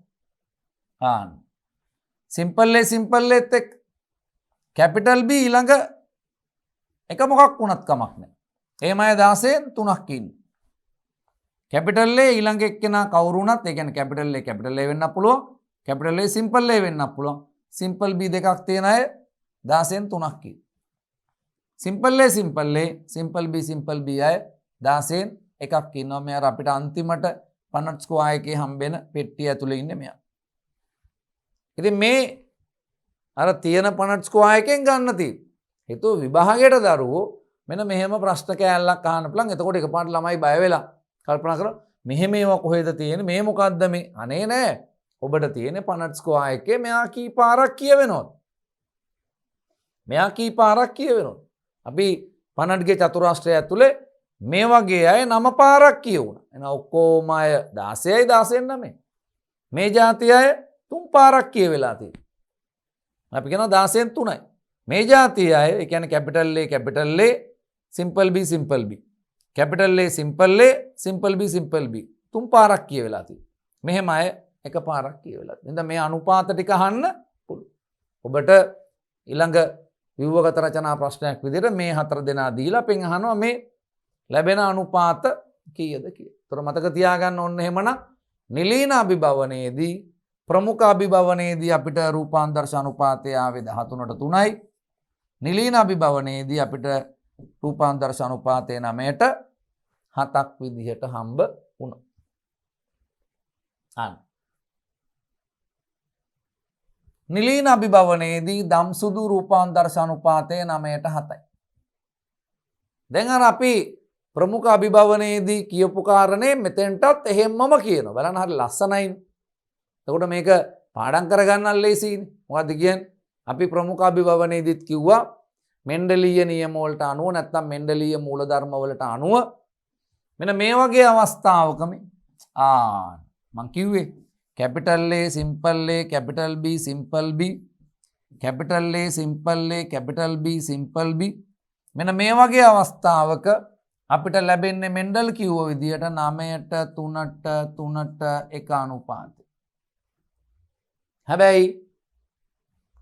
සිම්පල් A එක්ක කැපිටල් B ඊළඟ එක මොකක් වුණත් කමක් නැහැ. එහෙම අය 16න් 3ක් ඉන්නේ. කැපිටල් A ඊළඟ එක්කෙනා කවුරු වුණත් ඒ කියන්නේ කැපිටල් A වෙන්නත් පුළුවන්. කැපිටල් A සිම්පල් A වෙන්නත් පුළුවන්. සිම්පල් B දෙකක් තියෙන අය 16න් 3ක් ඉන්නේ. සිම්පල් B අය 16න් එකක් ඉන්නවා. මෙයා අපිට අන්තිමට පනට් ස්ක්වයර් එකේ හම්බෙන පෙට්ටිය ඇතුලේ ඉන්නේ මෙයා. ඉතින් මේ අර තියෙන පනට් ස්ක්වයර් එකෙන් ගන්න තියෙන්නේ. හිතුව විභාගයට දරුවෝ මෙන්න මෙහෙම ප්‍රශ්න කෑල්ලක් අහන්න පුළුවන්. එතකොට එකපාරට ළමයි බය වෙලා කල්පනා කරනවා මෙහෙම ඒවා කොහෙද තියෙන්නේ මේ මොකද්ද මේ අනේ නෑ ඔබට තියෙන්නේ පනට් ස්කෝයා එකේ මෙයා කී පාරක් කියවෙනවද මෙයා කී පාරක් කියවෙනවද අපි පනට්ගේ චතුරාස්‍රය ඇතුලේ මේ වගේ අය 9 පාරක් කියවුණා එහෙනම් ඔක්කොම අය 16යි 16න් 9 මේ જાති අය 3 පාරක් කියවෙලා තියෙනවා අපි කියනවා 16න් 3යි මේ જાති අය ඒ කියන්නේ capital A simple B simple B capital A simple A simple B simple B 3 පාරක් කියවෙලා තියෙනවා මෙහෙම අය එක පාරක් කියවෙලා තියෙනවා එහෙනම් මේ අනුපාත ටික අහන්න පුළුවන් ඔබට ඊළඟ ව්‍යුහගත රචනා ප්‍රශ්නයක් විදිහට මේ 4 දෙනා දීලා අපෙන් අහනවා මේ ලැබෙන අනුපාත කීයද කියලා. ඒතර මතක තියාගන්න ඕන්න එහෙමනම් නිලීන අභිභවනයේදී ප්‍රමුඛ අභිභවනයේදී අපිට රූපාන්තරශ අනුපාතය ආවේ 13ට 3යි. නිලීන අභිභවනයේදී අපිට රූපාන්තරශ අනුපාතය 9ට 7ක් විදිහට හම්බ වුණා. නිලීන අභිභවනයේදී දම්සුදු රූපාන්තරශ අනුපාතය 9ට 7යි. දැන් අර අපි ප්‍රමුඛ අභිභවනයේදී කියපු කාරණේ මෙතෙන්ටත් එහෙම්මම කියනවා. බලන්න හරි ලස්සනයිනේ. එතකොට මේක පාඩම් කරගන්නත් ලේසියිනේ. මොකද්ද කියන්නේ? අපි ප්‍රමුඛ අභිභවනයේදීත් කිව්වා මෙන්ඩලීය නියම වලට අනුව නැත්නම් මෙන්ඩලීය මූලධර්ම වලට අනුව මෙන්න මේ වගේ අවස්ථාවක මම කිව්වේ capital A simple A capital B simple B capital A simple A capital B simple B මෙන්න මේ වගේ අවස්ථාවක අපිට ලැබෙන්නේ මෙන්ඩල් කිව්ව විදියට 9ට 3ට 3ට 1 අනුපාතය. හැබැයි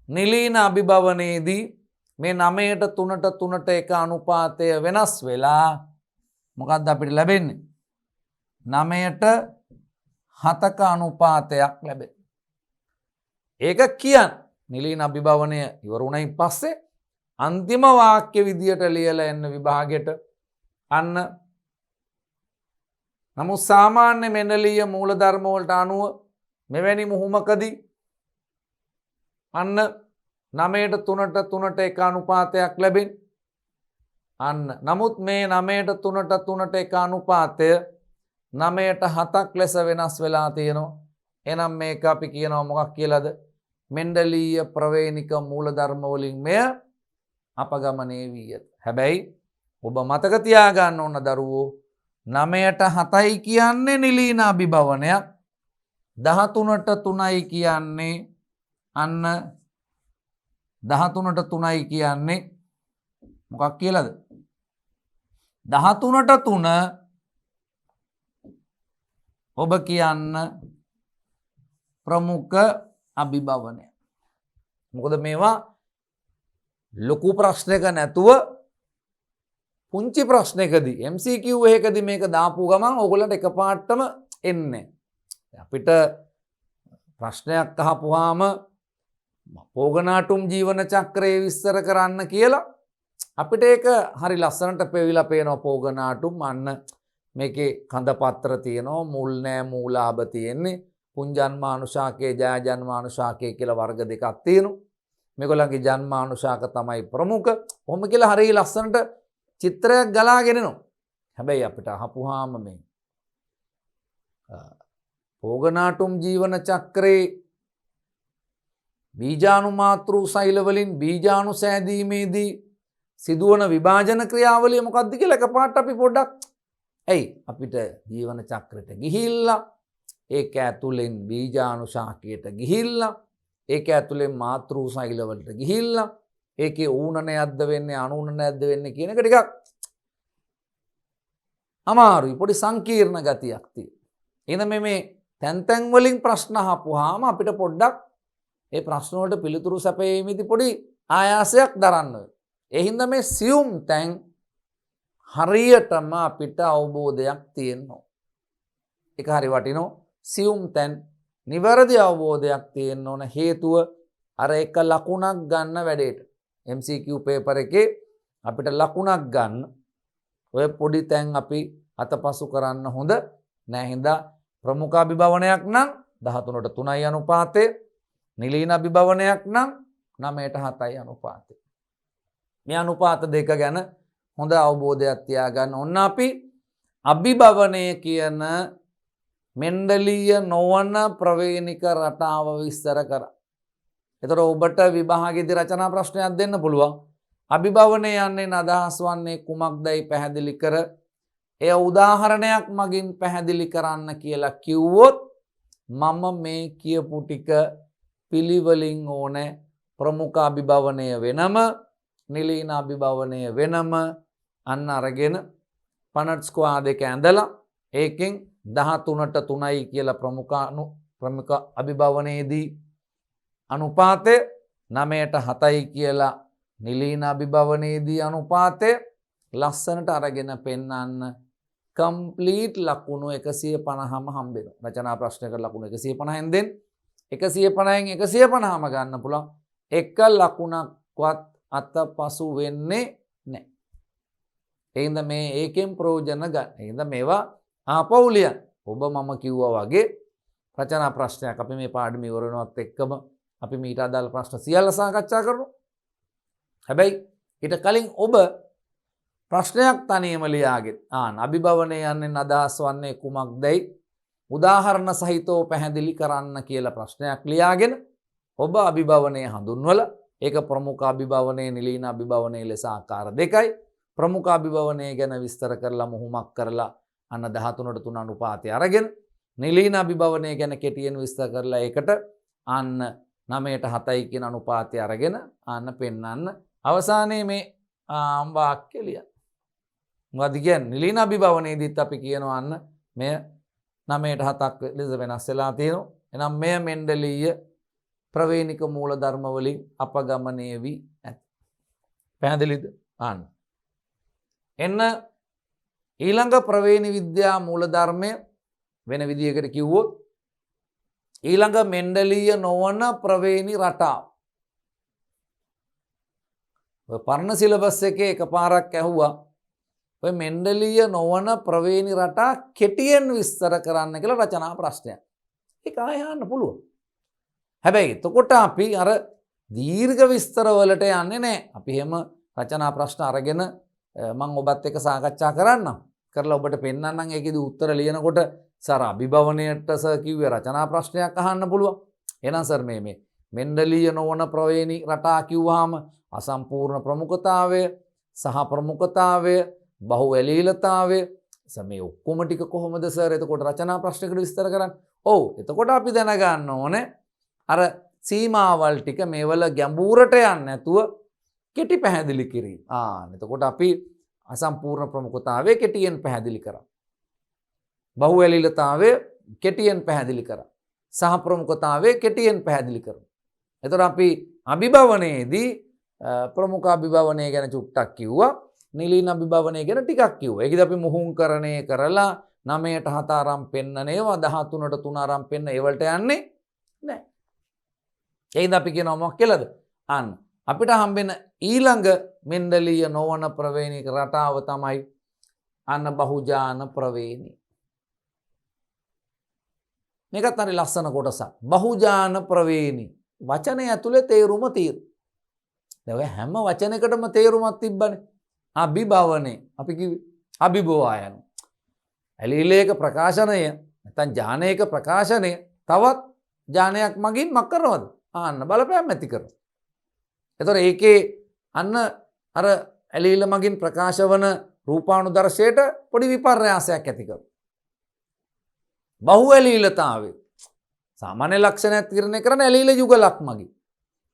නිලීන අභිභවනයේදී මේ 9ට 3ට 3ට 1 අනුපාතය වෙනස් වෙලා මොකක්ද අපිට ලැබෙන්නේ? 9ට 7ක අනුපාතයක් ලැබෙනවා. ඒක කියන්නේ නිලීන අභිභවනය ඉවරුණයින් පස්සේ අන්තිම වාක්‍ය විදියට ලියලා එන්න විභාගෙට අන්න නමුත් සාමාන්‍ය මෙන්ඩලීය මූලධර්ම වලට අනුව මෙවැනි මුහුමකදී අන්න 9ට 3ට 3ට 1 අනුපාතයක් ලැබෙන්නේ අන්න නමුත් මේ 9ට 3ට 3ට 1 අනුපාතය 9ට 7ක් ලෙස වෙනස් වෙලා තියෙනවා එහෙනම් මේක අපි කියනවා මොකක් කියලාද මෙන්ඩලීය ප්‍රවේණික මූලධර්ම වලින් මෙය අපගමනය වී ඇත. හැබැයි ඔබ මතක තියාගන්න ඕන දරුවෝ 9ට 7යි කියන්නේ නිලීන අභිභවනයක් 13ට 3යි කියන්නේ අන්න 13ට 3යි කියන්නේ මොකක් කියලාද 13ට 3 ඔබ කියන්න ප්‍රමුඛ අභිභවනය. මොකද මේවා ලොකු ප්‍රශ්නයක නැතුව පුංචි ප්‍රශ්නයකදී MCQ එකකදී මේක දාපු ගමන් ඕගොල්ලන්ට එකපාරටම එන්නේ. අපිට ප්‍රශ්නයක් අහපුවාම පෝගනාටුම් ජීවන චක්‍රය විස්තර කරන්න කියලා අපිට ඒක හරි ලස්සනට පෙවිලා පේනවා පෝගනාටුම් අන්න මේකේ කඳපත්‍ර තියෙනවා මුල් නෑ මූලාභ තියෙන්නේ පුංජන්මානුශාකයේ ජයජන්මානුශාකයේ කියලා වර්ග දෙකක් තියෙනවා. මේගොල්ලන්ගේ ජන්මානුශාක තමයි ප්‍රමුඛ. කොහොම කියලා හරිය ලස්සනට චිත්‍රයක් ගලාගෙන එනවා. හැබැයි අපිට අහපුවාම මේ පෝගනාටුම් ජීවන චක්‍රේ බීජාණු මාතෘ සෛල වලින් බීජාණු සෑදීමේදී සිදුවන විභාජන ක්‍රියාවලිය මොකක්ද කියලා එකපාරට අපි පොඩ්ඩක් අපිට ජීවන චක්‍රයට ගිහිල්ලා ඒක ඇතුලෙන් බීජාණු ශාකයට ගිහිල්ලා ඒක ඇතුලෙන් මාතෘ සෛල වලට ගිහිල්ලා ඒකේ ඌනනයක්ද වෙන්නේ අනූනනයක්ද වෙන්නේ කියන එක ටිකක් අමාරුයි පොඩි සංකීර්ණ ගතියක් තියෙනවා. එහෙනම් මේ තැන් වලින් ප්‍රශ්න අහපුවාම අපිට පොඩ්ඩක් ඒ ප්‍රශ්න වලට පිළිතුරු සැපයීමේදී පොඩි ආයාසයක් දරන්න වෙනවා. ඒ හින්දා මේ සියුම් තැන් හරියටම අපිට අවබෝධයක් තියෙනවා. ඒක හරි වටිනවා. සියුම් තැන් නිවැරදි අවබෝධයක් තියෙන්න ඕන හේතුව අර එක ලකුණක් ගන්න වැඩේට. MCQ පේපර් එකේ අපිට ලකුණක් ගන්න ඔය පොඩි තැන් අපි අතපසු කරන්න හොඳ නෑ. හින්දා ප්‍රමුඛ අභිභවනයක් නම් 13ට 3යි අනුපාතය. නිලීන අභිභවනයක් නම් 9ට 7යි අනුපාතය. මේ අනුපාත දෙක ගැන හොඳ අවබෝධයක් තියාගන්න. ඔන්න අපි අභිභවනය කියන මෙන්ඩලීය නොවන ප්‍රවේණික රටාව විස්තර කර. එතකොට ඔබට විභාගයේදී රචනා ප්‍රශ්නයක් දෙන්න පුළුවන්. අභිභවනය යන්නේ අදහස් වන්නේ කුමක්දයි පැහැදිලි කර එය උදාහරණයක් මගින් පැහැදිලි කරන්න කියලා කිව්වොත් මම මේ කියපු ටික පිළිවෙලින් ඕනේ. ප්‍රමුඛ අභිභවනය වෙනම නිලීන අභිභවනය වෙනම අන්න අරගෙන පනට් ස්ක්වා දෙක ඇඳලා ඒකෙන් 13ට 3යි කියලා ප්‍රමුඛ අභිභවනයේදී අනුපාතය 9ට 7යි කියලා නිලීන අභිභවනයේදී අනුපාතය ලස්සනට අරගෙන පෙන්නන්න කම්ප්ලීට් ලකුණු 150ම හම්බෙනවා. රචනා ප්‍රශ්නයකට ලකුණු 150න් දෙන්න 150න් 150ම ගන්න පුළුවන්. එක ලකුණක්වත් අතපසු වෙන්නේ නැහැ. ඒ හින්දා මේ ඒකෙන් ප්‍රයෝජන ගන්න. ඒ හින්දා මේවා ආපහු ලියන්න. ඔබ මම කිව්වා වගේ රචනා ප්‍රශ්නයක් අපි මේ පාඩම ඉවරනවත් එක්කම අපි මීට අදාළ ප්‍රශ්න සියල්ල සාකච්ඡා කරනවා. හැබැයි ඊට කලින් ඔබ ප්‍රශ්නයක් තනියම ලියාගෙන අභිභවනය යන්නේ අදහස් වන්නේ කුමක්දයි උදාහරණ සහිතව පැහැදිලි කරන්න කියලා ප්‍රශ්නයක් ලියාගෙන ඔබ අභිභවනය හඳුන්වලා ඒක ප්‍රමුඛ අභිභවනය නිලීන අභිභවනය ලෙස ආකාර දෙකයි. ප්‍රමුඛ අභිභවනය ගැන විස්තර කරලා මොහොමක් කරලා අන්න 13ට 3 අනුපාතය අරගෙන නිලීන අභිභවනය ගැන කෙටියෙන් විස්තර කරලා ඒකට අන්න 9ට 7යි කියන අනුපාතය අරගෙන අන්න පෙන්වන්න. අවසානයේ මේ වාක්‍ය ලියන්න. මොකද කියන්නේ නිලීන අභිභවනයේදීත් අපි කියනවා අන්න මෙය 9ට 7ක් ලෙස වෙනස් වෙලා තියෙනවා. එහෙනම් මෙය මෙන්ඩලීය ප්‍රවේණික මූලධර්ම වලින් අපගමනය වී ඇත. පැහැදිලිද? අන්න. එන්න ඊළඟ ප්‍රවේණි විද්‍යා මූලධර්මය වෙන විදිහකට කිව්වොත් ඊළඟ මෙන්ඩලීය නොවන ප්‍රවේණි රටාව. ඔය පරණ සිලබස් එකේ එකපාරක් ඇහුවා ඔය මෙන්ඩලීය නොවන ප්‍රවේණි රටා කෙටියෙන් විස්තර කරන්න කියලා රචනා ප්‍රශ්නයක්. ඒක ආයෙ අහන්න පුළුවන්. හැබැයි එතකොට අපි අර දීර්ඝ විස්තර වලට යන්නේ නැහැ. අපි එහෙම රචනා ප්‍රශ්න අරගෙන මම ඔබත් එක්ක සාකච්ඡා කරන්නම්. කරලා ඔබට පෙන්නන්නම් ඒකෙදි උත්තර ලියනකොට සර් අභිභවනයට සර් කිව්වේ රචනා ප්‍රශ්නයක් අහන්න පුළුවන්. එහෙනම් සර් මේ මෙන්ඩලීය නොවන ප්‍රවේණි රටා කිව්වහම අසම්පූර්ණ ප්‍රමුඛතාවය සහ ප්‍රමුඛතාවය බහු ඇලීලතාවය මේ ඔක්කොම ටික කොහොමද සර් එතකොට රචනා ප්‍රශ්නයකට විස්තර කරන්නේ? ඔව් එතකොට අපි දැනගන්න ඕනේ අර සීමාවල් ටික මේවල ගැඹුරට යන්නේ නැතුව කෙටි පැහැදිලි කිරීම. එතකොට අපි අසම්පූර්ණ ප්‍රමුඛතාවය කෙටියෙන් පැහැදිලි කරා. බහු ඇලීලතාවය කෙටියෙන් පැහැදිලි කරා. සහ ප්‍රමුඛතාවය කෙටියෙන් පැහැදිලි කරා. එතකොට අපි අභිභවනයේදී ප්‍රමුඛ අභිභවනය ගැන චුට්ටක් කිව්වා. නිලීන අභිභවනය ගැන ටිකක් කිව්වා. ඒකද අපි මුහුංකරණය කරලා 9ට 7 ආරම් පෙන්නන ඒවා 13ට 3 ආරම් පෙන්න ඒවලට යන්නේ නැහැ. ඒකද අපි කියනවා මොකක් කියලාද? අන්න අපිට හම්බෙන ඊළඟ මෙන්ඩලීය නොවන ප්‍රවේණික රටාව තමයි අන්න බහුජාන ප්‍රවේණි. මේකත් හරි ලස්සන කොටසක්. බහුජාන ප්‍රවේණි වචනය ඇතුලේ තේරුම තියෙනවා. දැන් ඔය හැම වචනයකටම තේරුමක් තිබ්බනේ. අභිභවනේ අපි කිව්වේ අභිභවායන. ඇලීලේක ප්‍රකාශනය නැත්නම් ඥානයක ප්‍රකාශනය තවත් ඥානයක් මගින් මක් කරනවද? අන්න බලපෑම් ඇති කරනවා. එතකොට ඒකේ අන්න අර ඇලීල මගින් ප්‍රකාශ වන රූපානුදර්ශයට පොඩි විපර්යාසයක් ඇති කරනවා. බහු ඇලීලතාවය සාමාන්‍ය ලක්ෂණයක් තීරණය කරන ඇලීල යුගලක් මගින්.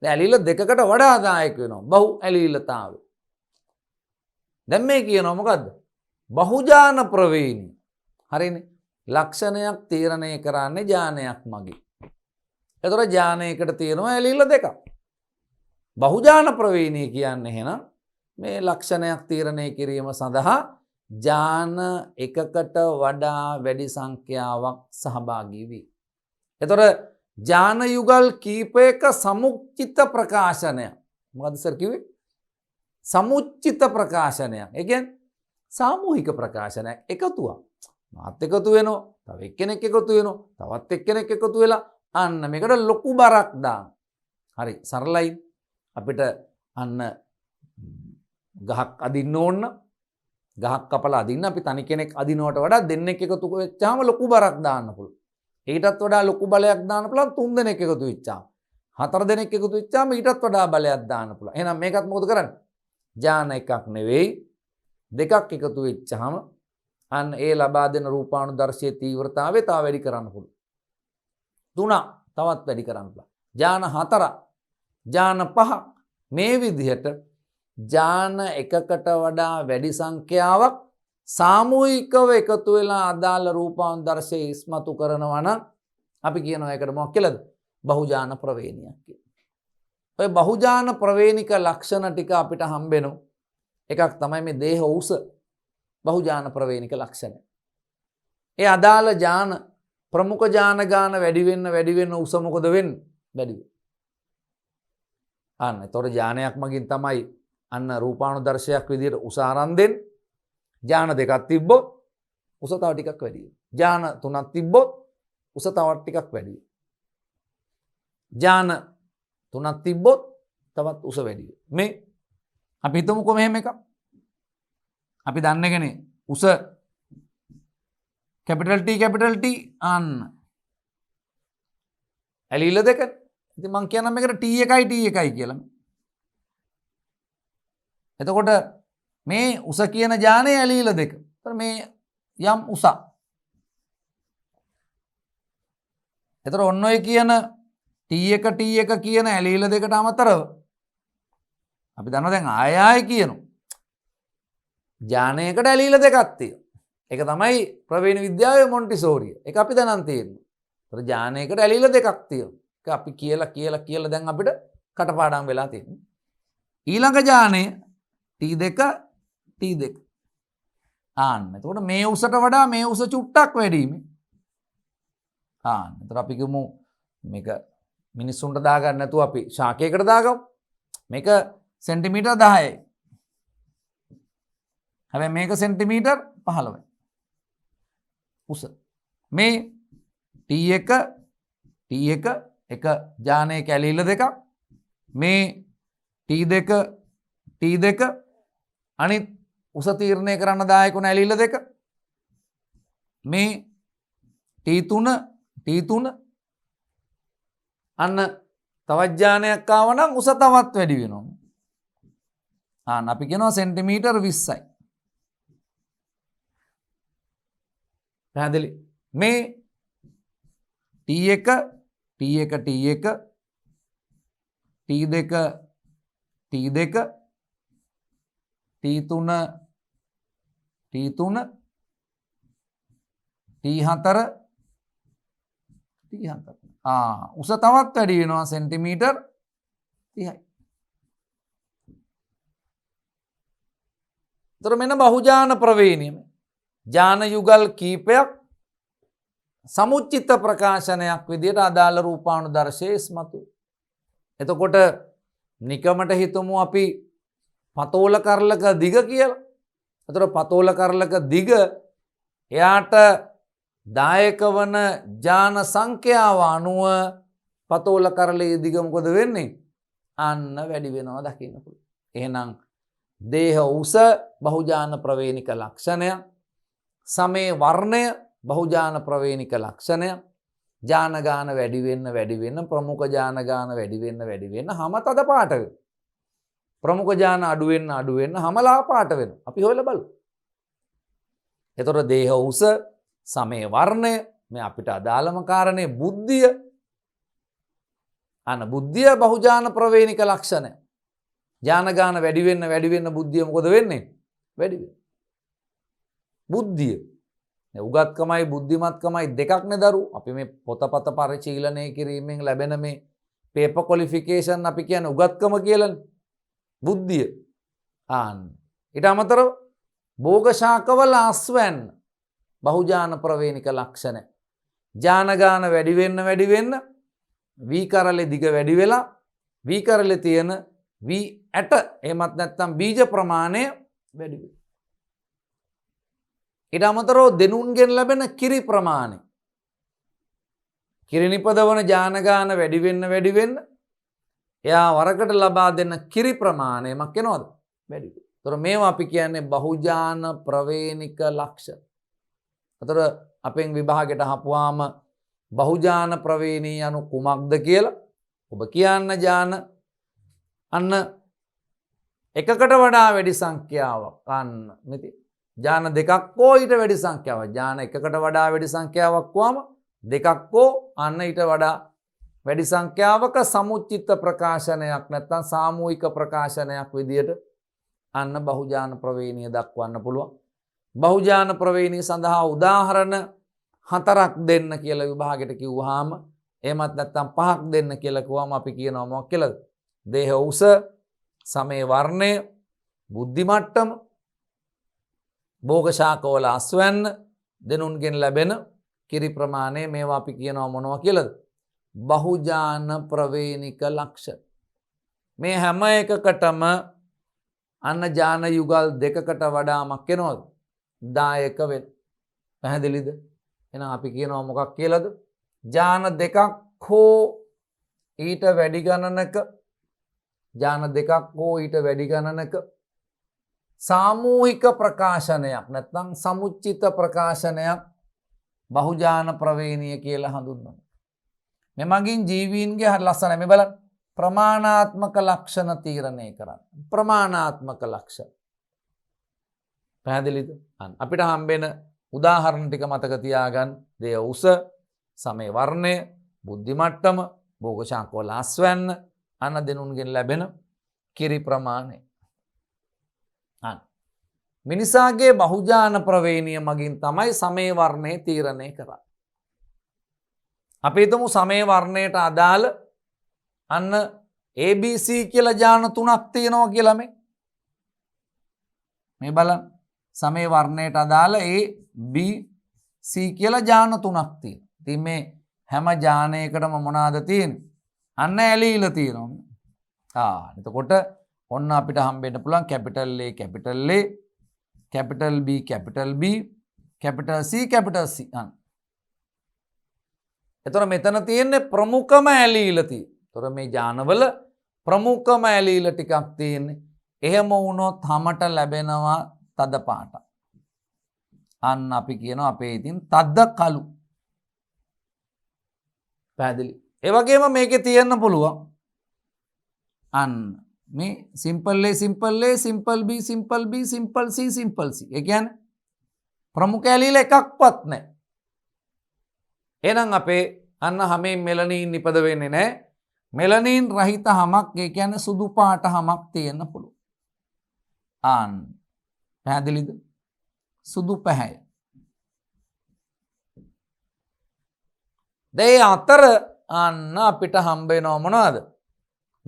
දැන් ඇලීල දෙකකට වඩා දායක වෙනවා බහු ඇලීලතාවය. දැන් මේ කියනවා මොකද්ද? බහුජාන ප්‍රවේණි. හරිනේ. ලක්ෂණයක් තීරණය කරන්නේ ඥානයක් මගින්. එතකොට ඥානයකට තියෙනවා ඇලීල දෙකක්. බහුජාන ප්‍රවේණිය කියන්නේ එහෙනම් මේ ලක්ෂණයක් තීරණය කිරීම සඳහා ඥාන එකකට වඩා වැඩි සංඛ්‍යාවක් සහභාගී වේ. එතකොට ඥාන යුගල් කීපයක සමුච්චිත ප්‍රකාශනය. මොකද්ද සර් කිව්වේ? සමුච්චිත ප්‍රකාශනයක්. ඒ කියන්නේ සාමූහික ප්‍රකාශනයක් එකතුවක්. මාත් එකතු වෙනවා, තව එක්කෙනෙක් එකතු වෙනවා, තවත් එක්කෙනෙක් එකතු වෙලා අන්න මේකට ලොකු බරක් දාන. හරි සරලයි. අපිට අන්න ගහක් අදින්න ඕන ගහක් කපලා අදින්න අපි තනි කෙනෙක් අදිනවට වඩා දෙන්නෙක් එකතු වෙච්චාම ලොකු බරක් දාන්න පුළුවන්. ඊටත් වඩා ලොකු බලයක් දාන්න පුළුවන් 3 දෙනෙක් එකතු වෙච්චාම. 4 දෙනෙක් එකතු වෙච්චාම ඊටත් වඩා බලයක් දාන්න පුළුවන්. එහෙනම් මේකත් මොකද කරන්නේ? ඥාන එකක් නෙවෙයි දෙකක් එකතු වෙච්චාම අන්න ඒ ලබා දෙන රූපානුදර්ශයේ තීව්‍රතාවය තව වැඩි කරන්න පුළුවන්. 3 තවත් වැඩි කරන්න පුළුවන්. ඥාන 4 ඥාන 5 මේ විදිහට ඥාන එකකට වඩා වැඩි සංඛ්‍යාවක් සාමූහිකව එකතු වෙලා අදාළ රූපානුදර්ශයේ ඉස්මතු කරනවා නම් අපි කියනවා ඒකට මොකක් කියලාද? බහුජාන ප්‍රවේණියක් කියලා. ඔය බහුජාන ප්‍රවේණික ලක්ෂණ ටික අපිට හම්බෙනවා. එකක් තමයි මේ දේහ උස බහුජාන ප්‍රවේණික ලක්ෂණය. ඒ අදාළ ඥාන ප්‍රමුඛ ඥාන ගාන වැඩි වෙන්න උස මොකද වෙන්නේ? වැඩි වෙනවා. අන්න ඒතොර ඥානයක් මගින් තමයි අන්න රූපානුදර්ශයක් විදියට උස ආරම්භ දෙන්නේ. ඥාන දෙකක් තිබ්බොත් උස තව ටිකක් වැඩි වෙනවා. ඥාන තුනක් තිබ්බොත් උස තවත් ටිකක් වැඩි වෙනවා. ඥාන තුනක් තිබ්බොත් තවත් උස වැඩි වෙනවා. මේ අපි හිතමුකෝ මෙහෙම එකක්. අපි දන්නේකනේ උස කැපිටල් T අන්න ඇලීල දෙක. ඉතින් මං කියන්නම් මේකට T1 කියලා. එතකොට මේ උස කියන ඥානය ඇලීල දෙක. එතකොට මේ යම් උසක්. එතකොට ඔන්න ඔය කියන T1 කියන ඇලීල දෙකට අමතරව අපි දන්නවා දැන් ආයෙ කියනවා. ඥානයකට ඇලීල දෙකක් තියෙනවා. ඒක තමයි ප්‍රවේණ විද්‍යාවේ මොන්ටිසෝරිය. ඒක අපි දැනන් තියෙනවා. ඒතර ඥානයකට ඇලීල දෙකක් තියෙනවා. ඒක අපි කියලා දැන් අපිට කටපාඩම් වෙලා තියෙනවා. ඊළඟ ඥානය T2 ආන්න. එතකොට මේ උසට වඩා මේ උස චුට්ටක් වැඩිමේ. ආන්න. එතකොට අපි කියමු මේක මිනිස්සුන්ට දාගන්න නැතුව අපි ශාකයකට දාගමු. මේක සෙන්ටිමීටර් 10යි. හැබැයි මේක සෙන්ටිමීටර් 15යි. උස. මේ T1 එක ඥානයක ඇලීල දෙකක්. මේ T2 අනිත් උස තීරණය කරන්න දායක වුණ ඇලීල දෙක. මේ T3 අන්න තවත් ඥානයක් ආව නම් උස තවත් වැඩි වෙනවා. අපි කියනවා සෙන්ටිමීටර් 20යි. පැහැදිලි? මේ T1 T2 T3 T4 උස තවත් වැඩි වෙනවා සෙන්ටිමීටර් 30යි. එතකොට මෙන්න බහුජාන ප්‍රවේණියම ඥාන යුගල් කීපයක් සමුච්චිත ප්‍රකාශනයක් විදිහට අදාළ රූපානුදර්ශයේ ඉස්මතු. එතකොට නිකමට හිතමු අපි පතෝල කරලක දිග කියලා. එතකොට පතෝල කරලක දිග එයාට දායක වන ඥාන සංඛ්‍යාව අනුව පතෝල කරලේ දිග මොකද වෙන්නේ? අන්න වැඩි වෙනවා දකින්න පුළුවන්. එහෙනම් දේහ උස බහුජාන ප්‍රවේණික ලක්ෂණය, සමේ වර්ණය බහුජාන ප්‍රවේණික ලක්ෂණය, ඥාන ගාන වැඩි වෙන්න ප්‍රමුඛ ඥාන ගාන වැඩි වෙන්න හැම තද පාට වෙනවා. ප්‍රමුඛ ඥාන අඩු වෙන්න හැම ලා පාට වෙනවා. අපි හොයලා බලමු. එතකොට දේහ උස, සමේ වර්ණය, මේ අපිට අදාළම කාරණේ බුද්ධිය. අන බුද්ධිය බහුජාන ප්‍රවේණික ලක්ෂණය. ඥාන ගාන වැඩි වෙන්න බුද්ධිය මොකද වෙන්නේ? වැඩි වෙනවා. බුද්ධිය. උගත්කමයි බුද්ධිමත්කමයි දෙකක්නේ දරු. අපි මේ පොතපත පරිශීලනය කිරීමෙන් ලැබෙන මේ පේපර් ක්වොලිෆිකේෂන් අපි කියන්නේ උගත්කම කියලානේ. බුද්ධිය. ඊට අමතරව භෝග ශාකවල අස්වැන්න බහුජාන ප්‍රවේණික ලක්ෂණ. ඥාන ගාන වැඩි වෙන්න වී කරලේ දිග වැඩි වෙලා වී කරලේ තියෙන වී ඇට එහෙමත් නැත්නම් බීජ ප්‍රමාණය වැඩි වෙනවා. ඊට අමතරව දෙනුන්ගෙන් ලැබෙන කිරි ප්‍රමාණය. කිරි නිපදවන ඥාන ගාන වැඩි වෙන්න එයා වරකට ලබා දෙන කිරි ප්‍රමාණය මක් වෙනවද? වැඩි වෙනවා. තොර මේවා අපි කියන්නේ බහුජාන ප්‍රවේණික ලක්ෂණ. අතර අපෙන් විභාගයට හපුවාම බහුජාන ප්‍රවේණී යනු කුමක්ද කියලා ඔබ කියන්න ජාන අන්න එකකට වඩා වැඩි සංඛ්‍යාවක් අන්න මෙති ජාන දෙකක් හෝ ඊට වැඩි සංඛ්‍යාවක් ජාන එකකට වඩා වැඩි සංඛ්‍යාවක් වුවම දෙකක් හෝ අන්න ඊට වඩා වැඩි සංඛ්‍යාවක සමුච්චිත ප්‍රකාශනයක් නැත්නම් සාමූහික ප්‍රකාශනයක් විදියට අන්න බහුජාන ප්‍රවේණිය දක්වන්න පුළුවන්. බහුජාන ප්‍රවේණිය සඳහා උදාහරණ 4ක් දෙන්න කියලා විභාගයට කිව්වහම එහෙමත් නැත්නම් 5ක් දෙන්න කියලා කිව්වම අපි කියනවා මොකක් කියලාද? දේහ උස, සමේ වර්ණය, බුද්ධි මට්ටම, භෝග ශාකවල අස්වැන්න, දෙනුන්ගෙන් ලැබෙන කිරි ප්‍රමාණය මේවා අපි කියනවා මොනවා කියලාද? බහුජාන ප්‍රවේණික ලක්ෂණ. මේ හැම එකකටම අන්න ජාන යුගල් දෙකකට වඩාමක් වෙනවද? දායක වෙන. පැහැදිලිද? එහෙනම් අපි කියනවා මොකක් කියලාද? ජාන දෙකක් හෝ ඊට වැඩි ගණනක ජාන දෙකක් හෝ ඊට වැඩි ගණනක සාමූහික ප්‍රකාශනයක් නැත්නම් සමුච්චිත ප්‍රකාශනයක් බහුජාන ප්‍රවේණිය කියලා හඳුන්වනවා. මෙමගින් ජීවීන්ගේ හරි ලස්සනයි මේ බලන්න. ප්‍රමාණාත්මක ලක්ෂණ තීරණය කරන්න. ප්‍රමාණාත්මක ලක්ෂණ. පැහැදිලිද? අපිට හම්බෙන උදාහරණ ටික මතක තියාගන්න. දේහ උස, සමේ වර්ණය, බුද්ධි මට්ටම, භෝග ශාකවල අස්වැන්න, අන්න දෙනුන්ගෙන් ලැබෙන කිරි ප්‍රමාණය. මිනිසාගේ බහුජාන ප්‍රවේණිය මගින් තමයි සමේ වර්ණය තීරණය කරන්නේ. අපි හිතමු සමේ වර්ණයට අදාළ අන්න ABC කියලා ජාන 3ක් තියෙනවා කියලා මේ බලන්න. සමේ වර්ණයට අදාළ ABC කියලා ජාන 3ක් තියෙනවා. ඉතින් මේ හැම ජානයකටම මොනවාද තියෙන්නේ? අන්න ඇලීල තියෙනවා. එතකොට ඔන්න අපිට හම්බෙන්න පුළුවන් capital A capital A, capital B capital B, capital C capital C. එතකොට මෙතන තියෙන්නේ ප්‍රමුඛම ඇලීල තියෙන්නේ. එතකොට මේ ජානවල ප්‍රමුඛම ඇලීල ටිකක් තියෙන්නේ. එහෙම වුණොත් හැමට ලැබෙනවා තද පාට. අන්න අපි කියනවා අපේ ඉතින් තද කළු. පැහැදිලි. ඒ වගේම මේකේ තියෙන්න පුළුවන් අන්න මේ simple A simple A simple B simple B simple C simple C. ඒ කියන්නේ ප්‍රමුඛ ඇලීල එකක්වත් නැහැ. එහෙනම් අපේ අන්න හැමේ මෙලනින් නිපද වෙන්නේ නැහැ. මෙලනින් රහිත හැමක් ඒ කියන්නේ සුදු පාට හැමක් තියෙන්න පුළුවන්. අන්න පැහැදිලිද? සුදු පැහැය. දැන් අතර අන්න අපිට හම්බ වෙනව මොනවද?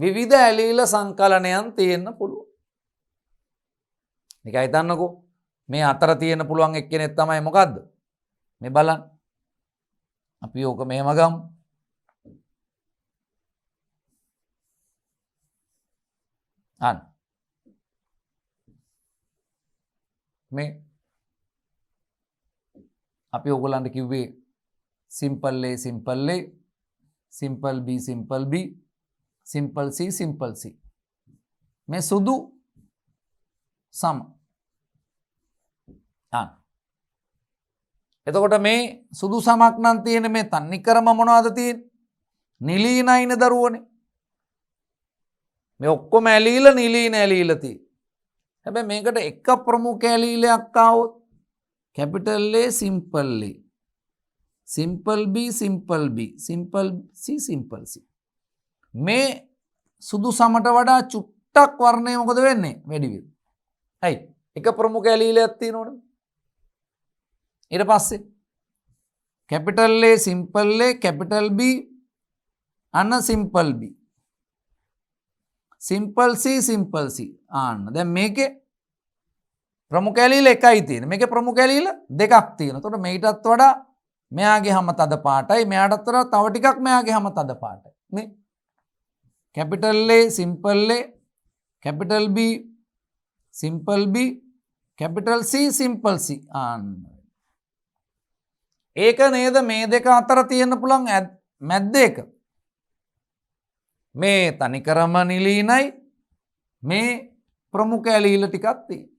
විවිධ ඇලීල සංකලනයන් තියෙන්න පුළුවන්. නිකන් හිතන්නකෝ මේ අතර තියෙන්න පුළුවන් එක්කෙනෙක් තමයි මොකද්ද? මේ බලන්න. අපි ඕක මෙහෙම ගමු. අන්න මේ අපි ඕගොල්ලන්ට කිව්වේ simple A simple A, simple B simple B, simple C simple C. මේ සුදු සම. එතකොට මේ සුදු සමක් නම් තියෙන මේ තන්නිකරම මොනවද තියෙන්නේ? නිලීනයින දරුවනේ. මේ ඔක්කොම ඇලීල නිලීන ඇලීල තියෙන්නේ. හැබැයි මේකට එක ප්‍රමුඛ ඇලීලයක් ආවොත් capital A simple A, simple B simple B, simple C simple C. මේ සුදු සමට වඩා චුට්ටක් වර්ණය මොකද වෙන්නේ? වැඩි වෙනවා. හයි. එක ප්‍රමුඛ ඇලීලයක් තියෙනවනේ. ඊට පස්සේ capital A simple A, capital B අන්න simple B, simple C simple C. ආන්න දැන් මේකේ ප්‍රමුඛ ඇලීල එකයි තියෙන්නේ. මේකේ ප්‍රමුඛ ඇලීල දෙකක් තියෙනවා. එතකොට මේකටත් වඩා මෙයාගේ හැම තද පාටයි, මෙයාටත් වඩා තව ටිකක් මෙයාගේ හැම තද පාටයි. නේ? Capital A simple A, capital B simple B, capital C simple C. ආන්න ඒක නේද මේ දෙක අතර තියෙන්න පුළුවන් මැද්ද එක. මේ තනිකරම නිලීනයි, මේ ප්‍රමුඛ ඇලීල ටිකක් තියෙනවා.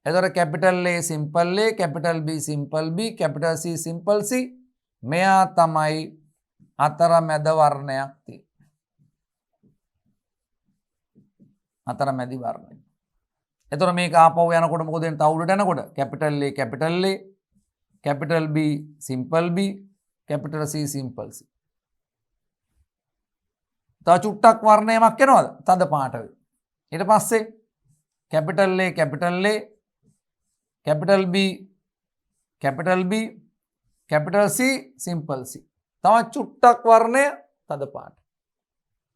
එතකොට capital A simple A, capital B simple B, capital C simple C. මෙයා තමයි අතරමැද වර්ණයක් තියෙන්නේ. අතරමැදි වර්ණය. එතකොට මේක ආපහු යනකොට මොකද වෙන්නේ? තව උඩට යනකොට capital A capital A, capital B simple B, capital C simple C. තව චුට්ටක් වර්ණයමක් එනවද? තද පාට වෙයි. ඊට පස්සේ capital A capital A, capital B capital B, capital C simple C. තව චුට්ටක් වර්ණය තද පාට.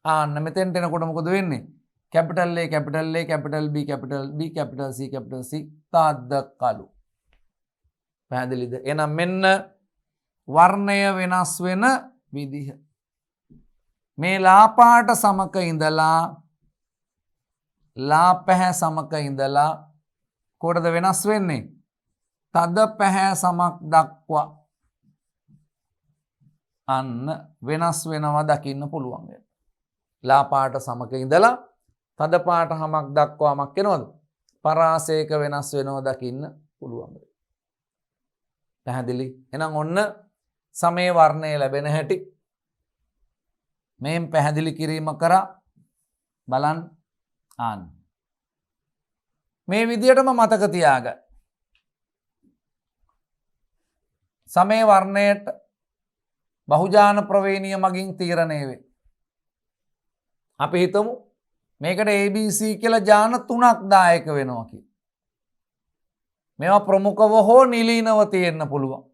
ආන්න මෙතෙන්ට එනකොට මොකද වෙන්නේ? Capital A capital A, capital B capital B, capital C තද කළු. පැහැදිලිද? එහෙනම් මෙන්න වර්ණය වෙනස් වෙන විදිහ. මේ ලා පාට සමක ඉඳලා ලා පැහැ සමක ඉඳලා කොටද වෙනස් වෙන්නේ? තද පැහැ සමක් දක්වා අන්න වෙනස් වෙනවා දකින්න පුළුවන් වෙනවා. ලා පාට සමක ඉඳලා තද පාට හමක් දක්වාමක් වෙනවද? පරාසයක වෙනස් වෙනවා දකින්න පුළුවන් වෙනවා. පැහැදිලි? එහෙනම් ඔන්න සමේ වර්ණය ලැබෙන හැටි මේන් පැහැදිලි කිරීම කරා බලන්න. ආන්න මේ විදියටම මතක තියාගන්න. සමේ වර්ණයට බහුජාන ප්‍රවේණිය මගින් තීරණය වේ. අපි හිතමු මේකට ABC කියලා ජාන 3ක් දායක වෙනවා කියලා. මේවා ප්‍රමුඛව හෝ නිලීනව තියෙන්න පුළුවන්.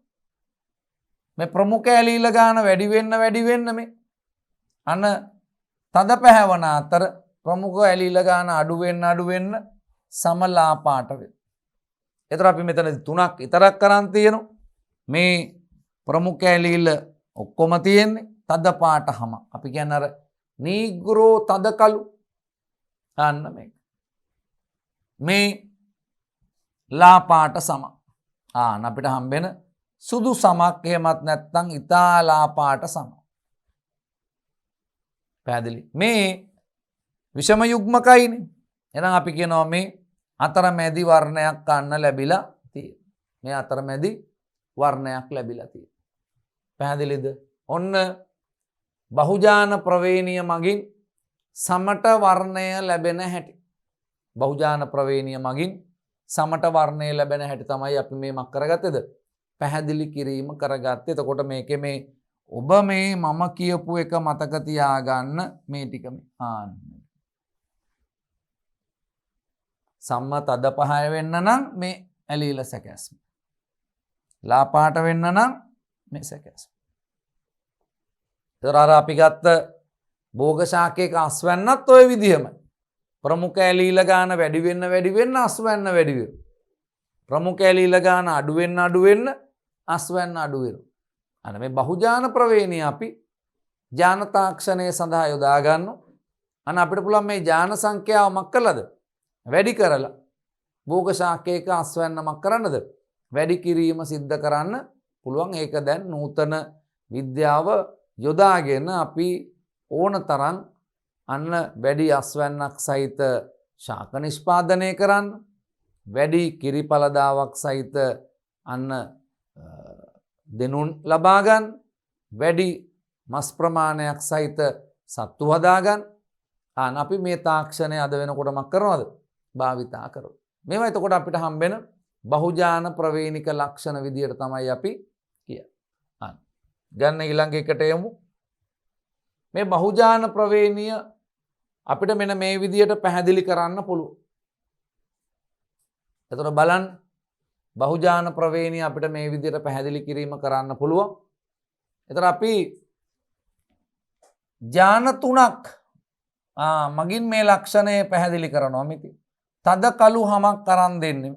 මේ ප්‍රමුඛ ඇලීල ගාන වැඩි වෙන්න මේ අන තද පැහැවන අතර ප්‍රමුඛ ඇලීල ගාන අඩු වෙන්න සමලා පාට වෙනවා. එතකොට අපි මෙතන 3ක් විතරක් කරන් තියෙනවා. මේ ප්‍රමුඛ ඇලීල ඔක්කොම තියෙන්නේ තද පාට හැම. අපි කියන්නේ අර නීග්‍රෝ තද කළු. අන්න මේ ලා පාට සම. අපිට හම්බෙන සුදු සමක් එහෙමත් නැත්නම් ඉතා ලා පාට සම. පැහැදිලි? මේ විෂම යුග්මකයිනේ. එහෙනම් අපි කියනවා මේ අතරමැදි වර්ණයක් ගන්න ලැබිලා තියෙනවා. මේ අතරමැදි වර්ණයක් ලැබිලා තියෙනවා. පැහැදිලිද? ඔන්න බහුජාන ප්‍රවේණිය මගින් සමට වර්ණය ලැබෙන හැටි. බහුජාන ප්‍රවේණිය මගින් සමට වර්ණය ලැබෙන හැටි තමයි අපි මේ මක් කරගත්තේද? පැහැදිලි කිරීම කරගත්තේ. එතකොට මේකේ මේ ඔබ මේ මම කියපු එක මතක තියාගන්න මේ ටික සම්ම තද පහය වෙන්න නම් මේ ඇලීල සැකැස්ම. ලා පාට වෙන්න නම් මේ සැකැස්ම. එතකොට අර අපි ගත්ත භෝග ශාකයක අස්වැන්නත් ඔය විදිහමයි. ප්‍රමුඛ ඇලීල ගාන වැඩි වෙන්න අස්වැන්න වැඩි වෙනවා. ප්‍රමුඛ ඇලීල ගාන අඩු වෙන්න අස්වැන්න අඩු වෙනවා. අන්න මේ බහුජාන ප්‍රවේණිය අපි ජාන තාක්ෂණය සඳහා යොදා ගන්නවා. අන්න අපිට පුළුවන් මේ ජාන සංඛ්‍යාව මක් කළාද? වැඩි කරලා භෝග ශාකයක අස්වැන්න මක් කරන්නද? වැඩි කිරීම සිද්ධ කරන්න පුළුවන්. ඒක දැන් නූතන විද්‍යාව යොදාගෙන අපි ඕන තරම් අන්න වැඩි අස්වැන්නක් සහිත ශාක නිෂ්පාදනය කරන්න, වැඩි කිරි පළදාවක් සහිත අන්න දෙනුන් ලබා ගන්න, වැඩි මස් ප්‍රමාණයක් සහිත සත්තු හදා ගන්න. අපි මේ තාක්ෂණය අද වෙනකොට මක් කරනවද? භාවිතා කරනවා. මේවා එතකොට අපිට හම්බෙන බහුජාන ප්‍රවේණික ලක්ෂණ විදියට තමයි අපි කියන්නේ. ගන්න ඊළඟ එකට යමු. මේ බහුජාන ප්‍රවේණිය අපිට මෙන්න මේ විදියට පැහැදිලි කරන්න පුළුවන්. එතකොට බලන්න බහුජාන ප්‍රවේණිය අපිට මේ විදියට පැහැදිලි කිරීම කරන්න පුළුවන්. එතකොට අපි ජාන 3ක් මගින් මේ ලක්ෂණය පැහැදිලි කරනවා මිති. තද කළු හමක් කරන් දෙන්නේ.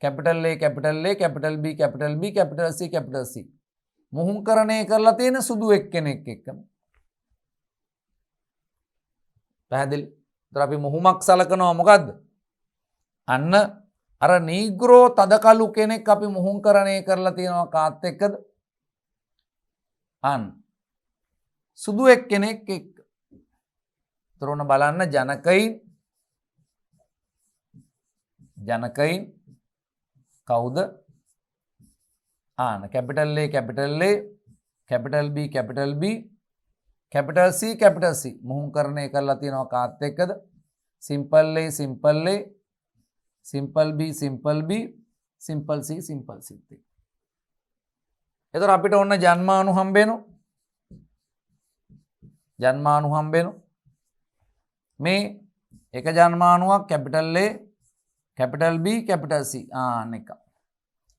Capital A capital A capital B capital B capital C capital C. මුහුම්කරණය කරලා තියෙන සුදු එක්කෙනෙක් එක්කම. පැහැදිලි? ඒතර අපි මුහුමක් සලකනවා මොකද්ද? අන්න අර නීග්‍රෝ තද කළු කෙනෙක් අපි මුහුම්කරණය කරලා තියෙනවා කාත් එක්කද? අන්න සුදු එක්කෙනෙක් එක්ක. ඒතර ඔන්න බලන්න ජනකයින් ජනකයින් කවුද? ආන capital A capital A, capital B capital B, capital C capital C මුහුණුකරණය කරලා තියෙනවා කාත් එක්කද? Simple A simple A, simple B simple B, simple C simple C. එතකොට අපිට ඔන්න ජන්මානු හම්බෙනවා. ජන්මානු හම්බෙනවා. මේ එක ජන්මානුවක් capital A capital B capital C ආන්න එක.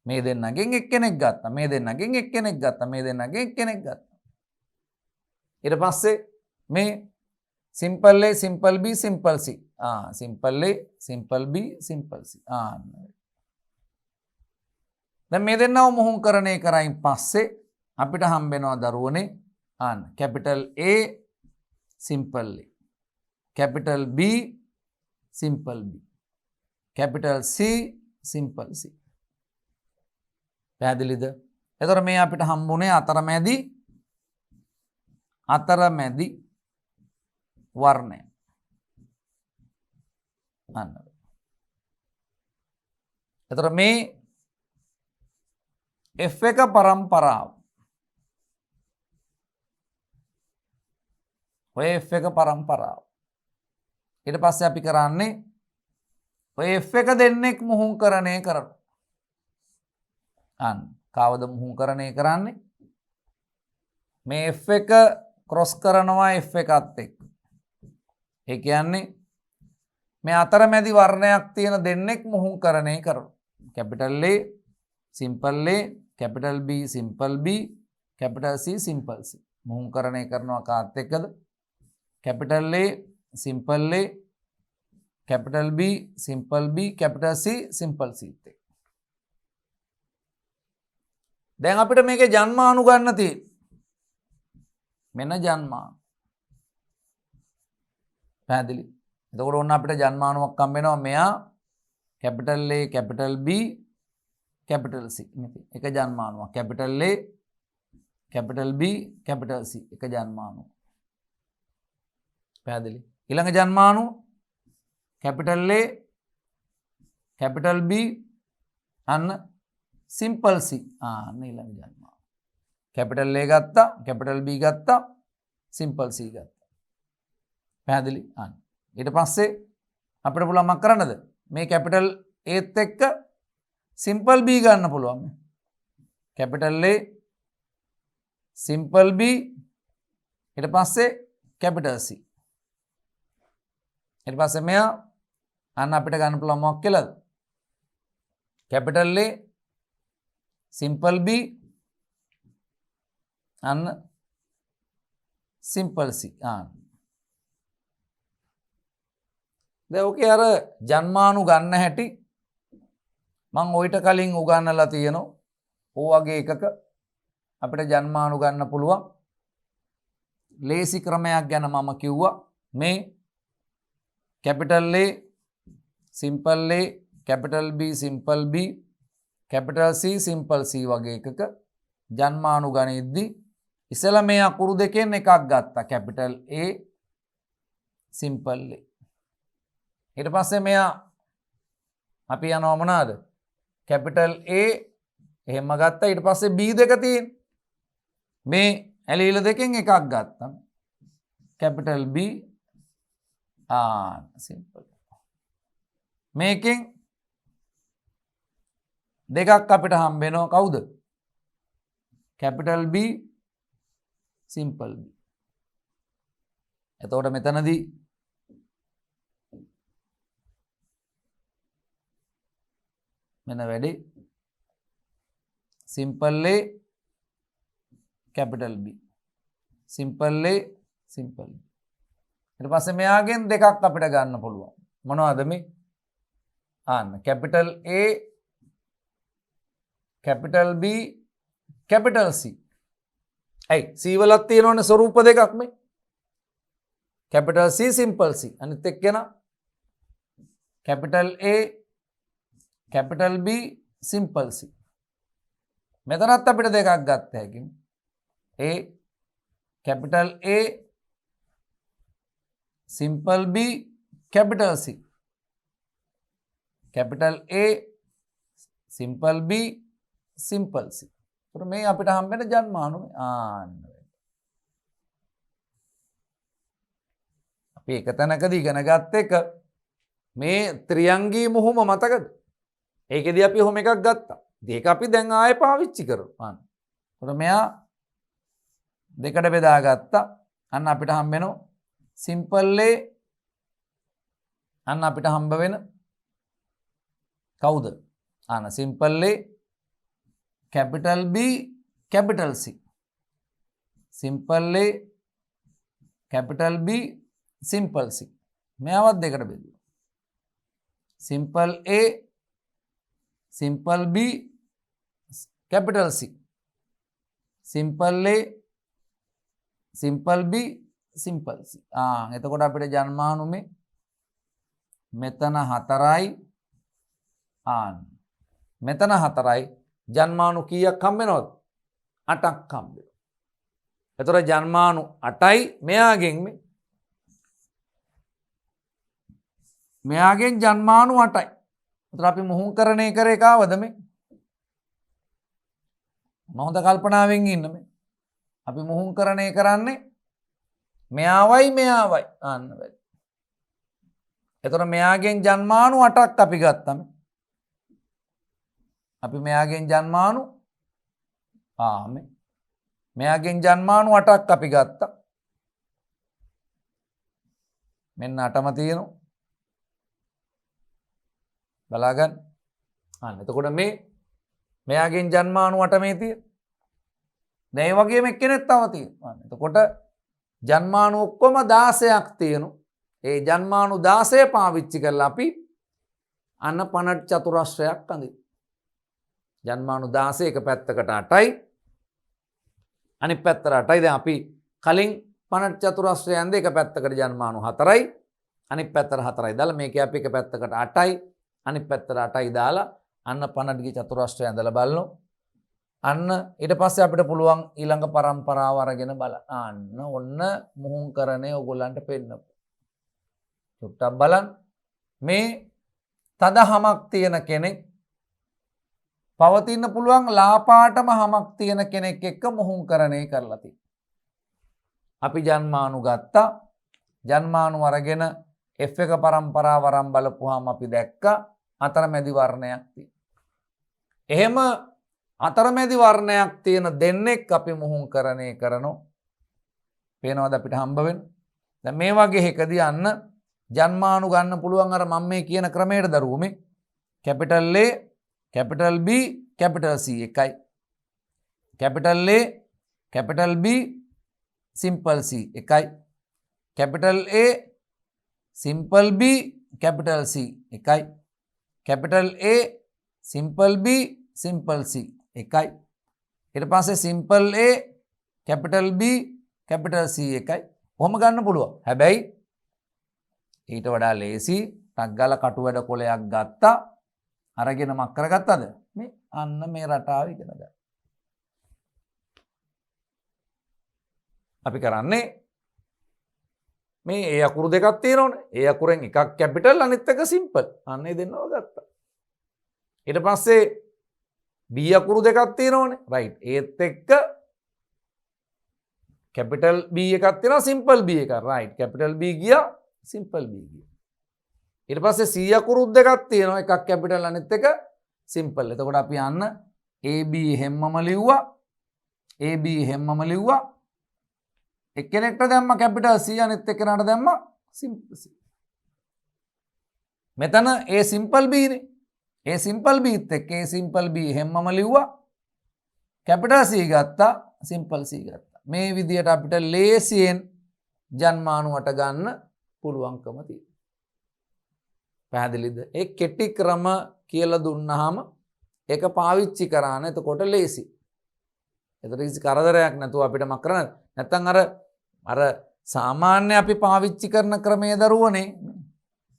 මේ දෙන්නගෙන් එක්කෙනෙක් ගත්තා. මේ දෙන්නගෙන් එක්කෙනෙක් ගත්තා. මේ දෙන්නගෙන් එක්කෙනෙක් ගත්තා. ඊට පස්සේ මේ simple A simple B simple C simple A simple B simple C ආන්න. දැන් මේ දෙන්නව මුහුණුකරණය කරයින් පස්සේ අපිට හම්බෙනවා දරුවනේ ආන්න capital A simple A, capital B simple B, capital C simple C. පැහැදිලිද? එතකොට මේ අපිට හම්බුනේ අතරමැදි වර්ණය. අන්න. එතකොට මේ F1 පරම්පරාව. ඔය F1 පරම්පරාව. ඊට පස්සේ අපි කරන්නේ ඔය F1 දෙන්නෙක් මුහුණුකරණය කරනවා. අන්න කවද මුහුණුකරණය කරන්නේ? මේ F1 ක්‍රොස් කරනවා F1ත් එක්ක. ඒ කියන්නේ මේ අතරමැදි වර්ණයක් තියෙන දෙන්නෙක් මුහුණුකරණය කරනවා. Capital A simple A, capital B simple B, capital C simple C. මුහුණුකරණය කරනවා කාත් එක්කද? Capital A simple A, capital B simple B, capital C simple C. දැන් අපිට මේකේ ජන්මානු ගන්න තියෙන්නේ. මෙන්න ජන්මානු. පැහැදිලි? එතකොට ඔන්න අපිට ජන්මානුවක් හම්බ වෙනවා. මෙයා capital A capital B capital C. එක ජන්මානුවක්. Capital A capital B capital C එක ජන්මානුව. පැහැදිලි? ඊළඟ ජන්මානුව කැපිටල් A කැපිටල් B අන්න සිම්පල් C අන්න ඊළඟ ජන්මානුව. කැපිටල් A ගත්තා, කැපිටල් B ගත්තා, සිම්පල් C ගත්තා. පැහැදිලි? අන්න. ඊට පස්සේ අපිට පුළුවන් මොකක් කරන්නද? මේ කැපිටල් Aත් එක්ක සිම්පල් B ගන්න පුළුවන්. කැපිටල් A සිම්පල් B ඊට පස්සේ කැපිටල් C. ඊට පස්සේ මෙයා අන්න අපිට ගන්න පුළුවන් මොකක් කියලාද? කැපිටල් A සිම්පල් B අන්න සිම්පල් C දැන් ඔකේ අර ජන්මානු ගන්න හැටි මම ඔයිට කලින් උගන්වලා තියෙනවා. ඕ වගේ එකක අපිට ජන්මානු ගන්න පුළුවන් ලේසි ක්‍රමයක් ගැන මම කිව්වා. මේ capital A simple A, capital B simple B, capital C simple C වගේ එකක ජන්මානු ගනිද්දී ඉස්සෙල්ලා මේ අකුරු දෙකෙන් එකක් ගත්තා. Capital A simple A. ඊට පස්සේ මෙයා අපි යනවා මොනවාද? කැපිටල් A එහෙම ගත්තා. ඊට පස්සේ B දෙක තියෙන මේ ඇලීල දෙකෙන් එකක් ගත්තා. Capital B simple. මේකෙන් දෙකක් අපිට හම්බ වෙනවා. කවුද? Capital B simple B. එතකොට මෙතනදී මෙන්න වැඩි simple A capital B simple A simple B. ඊට පස්සේ මෙයාගෙන් දෙකක් අපිට ගන්න පුළුවන්. මොනවද මේ? අන්න capital A capital B capital C. ඇයි C වලක් තියෙනවනේ ස්වරූප දෙකක් මේ. Capital C simple C. අනිත් එක්කෙන capital A capital B simple C. මෙතනත් අපිට දෙකක් ගත්ත හැකි. A capital A simple B capital C. capital A, simple B, simple C. එතකොට මේ අපිට හම්බෙන ජන්මානුමය. අපි එක තැනකදී ඉගෙන ගත්ත එක මේ ත්‍රිංගී මුහුම මතකද? ඒකෙදී අපි ඔහොම එකක් ගත්තා. ඒක අපි දැන් ආයෙ පාවිච්චි කරමු. එතකොට මෙයා දෙකට බෙදාගත්තා. අන්න අපිට හම්බ වෙනවා simple A. අන්න අපිට හම්බ වෙන කවුද? අන්න simple A, capital B, capital C. simple A, capital B, simple C. මෙයාවත් දෙකට බෙදුවා. simple A, simple B, capital C. simple A, simple B, simple C. එතකොට අපිට ජන්මානුමේ මෙතන 4යි මෙතන 4යි ජන්මානු කීයක් හම්බ වෙනවද? 8ක් හම්බ වෙනවා. එතකොට ජන්මානු 8යි මෙයාගෙන් ජන්මානු 8යි. එතකොට අපි මුහුණුකරණය කරේ කාවද මේ? මොහොත කල්පනාවෙන් ඉන්න මේ. අපි මුහුණුකරණය කරන්නේ මෙයාවයි අන්න වැඩි. එතකොට මෙයාගෙන් ජන්මානු 8ක් අපි ගත්තම අපි මෙයාගෙන් ජන්මානු මෙයාගෙන් ජන්මානු 8ක් අපි ගත්තා. මෙන්න 8ම තියෙනවා. බලාගන්න. එතකොට මෙයාගෙන් ජන්මානු 8 මේ තියෙන. දැන් ඒ වගේම එක්කෙනෙක් තව තියෙනවා. එතකොට ජන්මානු ඔක්කොම 16ක් තියෙනවා. ඒ ජන්මානු 16 පාවිච්චි කරලා අපි අන්න පනට් චතුරස්‍රයක් අඳිනවා. ජන්මානු 16 එක පැත්තකට 8යි අනිත් පැත්තට 8යි. දැන් අපි කලින් පනට් චතුරස්‍රය ඇඳ එක පැත්තකට ජන්මානු 4යි අනිත් පැත්තට 4යි දාලා මේකේ අපි එක පැත්තකට 8යි අනිත් පැත්තට 8යි දාලා අන්න පනට්ගේ චතුරස්‍රය ඇඳලා බලනවා. අන්න ඊට පස්සේ අපිට පුළුවන් ඊළඟ පරම්පරාව අරගෙන බලන්න. ඔන්න මුහුණුකරණය ඔයගොල්ලන්ට පෙන්නපු. චුට්ටක් බලන්න. මේ තද හමක් තියෙන කෙනෙක් පවතින්න පුළුවන් ලාපාටම හමක් තියෙන කෙනෙක් එක්ක මුහුණුකරණය කරලා තියෙනවා. අපි ජන්මානු ගත්තා. ජන්මානු අරගෙන F එක පරම්පරාව වරන් බලපුවාම අපි දැක්කා අතරමැදි වර්ණයක් තියෙනවා. එහෙම අතරමැදි වර්ණයක් තියෙන දෙන්නෙක් අපි මුහුණුකරණය කරනවා. පේනවද අපිට හම්බ වෙන්නේ? දැන් මේ වගේ එකදී අන්න ජන්මානු ගන්න පුළුවන් අර මම මේ කියන ක්‍රමයට දරුවෝ මේ capital A, capital B, capital C එකයි. capital A, capital B, simple C එකයි. capital A, simple B, capital C එකයි. capital A, simple B, simple C එකයි. ඊට පස්සේ simple A, capital B, capital C එකයි. කොහොම ගන්න පුළුවන්. හැබැයි ඊට වඩා ලේසි ටක් ගාලා කටු වැඩ කොලයක් ගත්තා. අරගෙන මක් කරගත්තද? මේ අන්න මේ රටාව ඉගෙන ගන්න. අපි කරන්නේ මේ ඒ අකුරු දෙකක් තියෙනවනේ. ඒ අකුරෙන් එකක් කැපිටල් අනිත් එක සිම්පල්. අන්න ඒ දෙන්නව ගත්තා. ඊට පස්සේ B අකුරු දෙකක් තියෙනවනේ. රයිට්. ඒත් එක්ක කැපිටල් B එකක් තියෙනවා සිම්පල් B එකක්. රයිට්. කැපිටල් B ගියා සිම්පල් B ගියා. ඊට පස්සේ C අකුරු දෙකක් තියෙනවා. එකක් කැපිටල් අනිත් එක සිම්පල්. එතකොට අපි යන්න AB හැමම ලිව්වා. AB හැමම ලිව්වා. එක්කෙනෙක්ට දැම්ම කැපිටල් C අනිත් එක්කෙනාට දැම්ම සිම්පල් C. මෙතන A සිම්පල් B නේ. A සිම්පල් B ත් එක්ක A සිම්පල් B හැමම ලිව්වා. කැපිටල් C ගත්තා සිම්පල් C ගත්තා. මේ විදිහට අපිට ලේසියෙන් ජන්මානුවට ගන්න පුළුවන්කම තියෙනවා. පැහැදිලිද? ඒ කෙටි ක්‍රම කියලා දුන්නාම ඒක පාවිච්චි කරාන එතකොට ලේසි. ඒතර කිසි කරදරයක් නැතුව අපිට මක් කරන්න. නැත්තම් අර සාමාන්‍ය අපි පාවිච්චි කරන ක්‍රමයේ දරුවනේ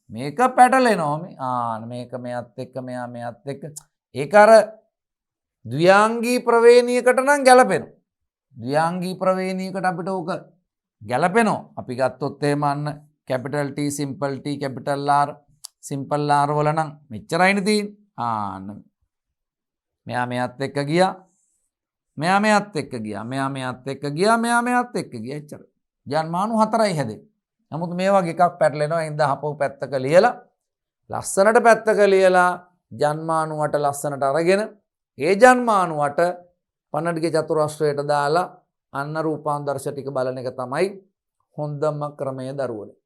මේක පැටලෙනවා මේක මෙයත් එක්ක මෙයා මෙයත් එක්ක ඒක අර ද්විාංගී ප්‍රවේණියකට නම් ගැලපෙනවා. ද්විාංගී ප්‍රවේණියකට අපිට ඕක ගැලපෙනවා. අපි ගත්තොත් එහෙම අන්න capital T simple T capital R simple R වල නම් මෙච්චරයිනේ තියෙන්නේ. ආන්න මෙයා මෙයාත් එක්ක ගියා. මෙයා මෙයාත් එක්ක ගියා. මෙයා මෙයාත් එක්ක ගියා. මෙයා මෙයාත් එක්ක ගියා. එච්චරයි. ජන්මානු 4යි හැදෙන්නේ. නමුත් මේ වගේ එකක් පැටලෙනවා. ඉඳ හපව පැත්තක ලියලා ලස්සනට පැත්තක ලියලා ජන්මානුවට ලස්සනට අරගෙන ඒ ජන්මානුවට පන්නඩිගේ චතුරස්‍රයට දාලා අන්න රූපාන්දර්ශ ටික බලන එක තමයි හොඳම ක්‍රමය දරුවනේ.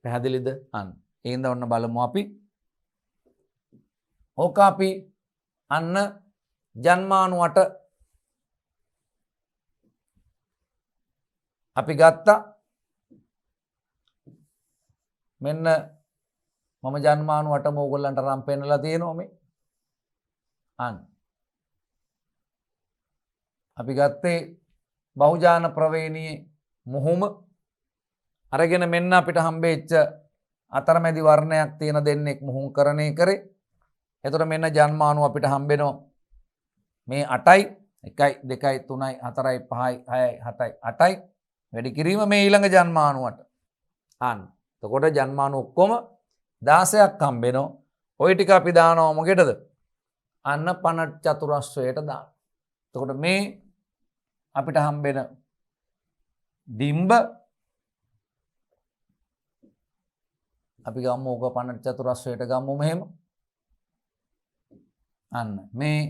පැහැදිලිද? අන්න. එහෙනම් ඔන්න බලමු අපි. ඕක අපි අන්න ජන්මානුවට අපි ගත්තා. මෙන්න මම ජන්මානුවටම ඕගොල්ලන්ට රම් පෙන්නලා තියෙනවා මේ. අන්න. අපි ගත්තේ බහුජාන ප්‍රවේණියේ මුහුම අරගෙන මෙන්න අපිට හම්බෙච්ච අතරමැදි වර්ණයක් තියෙන දෙන්නෙක් මුහුම්කරණය කරේ. එතකොට මෙන්න ජන්මානු අපිට හම්බෙනවා මේ 8යි 1යි 2යි 3යි 4යි 5යි 6යි 7යි 8යි වැඩි කිරීම මේ ඊළඟ ජන්මානුවට. අන්න. එතකොට ජන්මානු ඔක්කොම 16ක් හම්බෙනවා. ওই ටික අපි දානවා මොකටද? අන්න පනට් චතුරස්‍රයට දාන්න. එතකොට මේ අපිට හම්බෙන ඩිම්බ අපි ගමු ඕක පනට් චතුරස්‍රයට ගමු මෙහෙම. අන්න මේ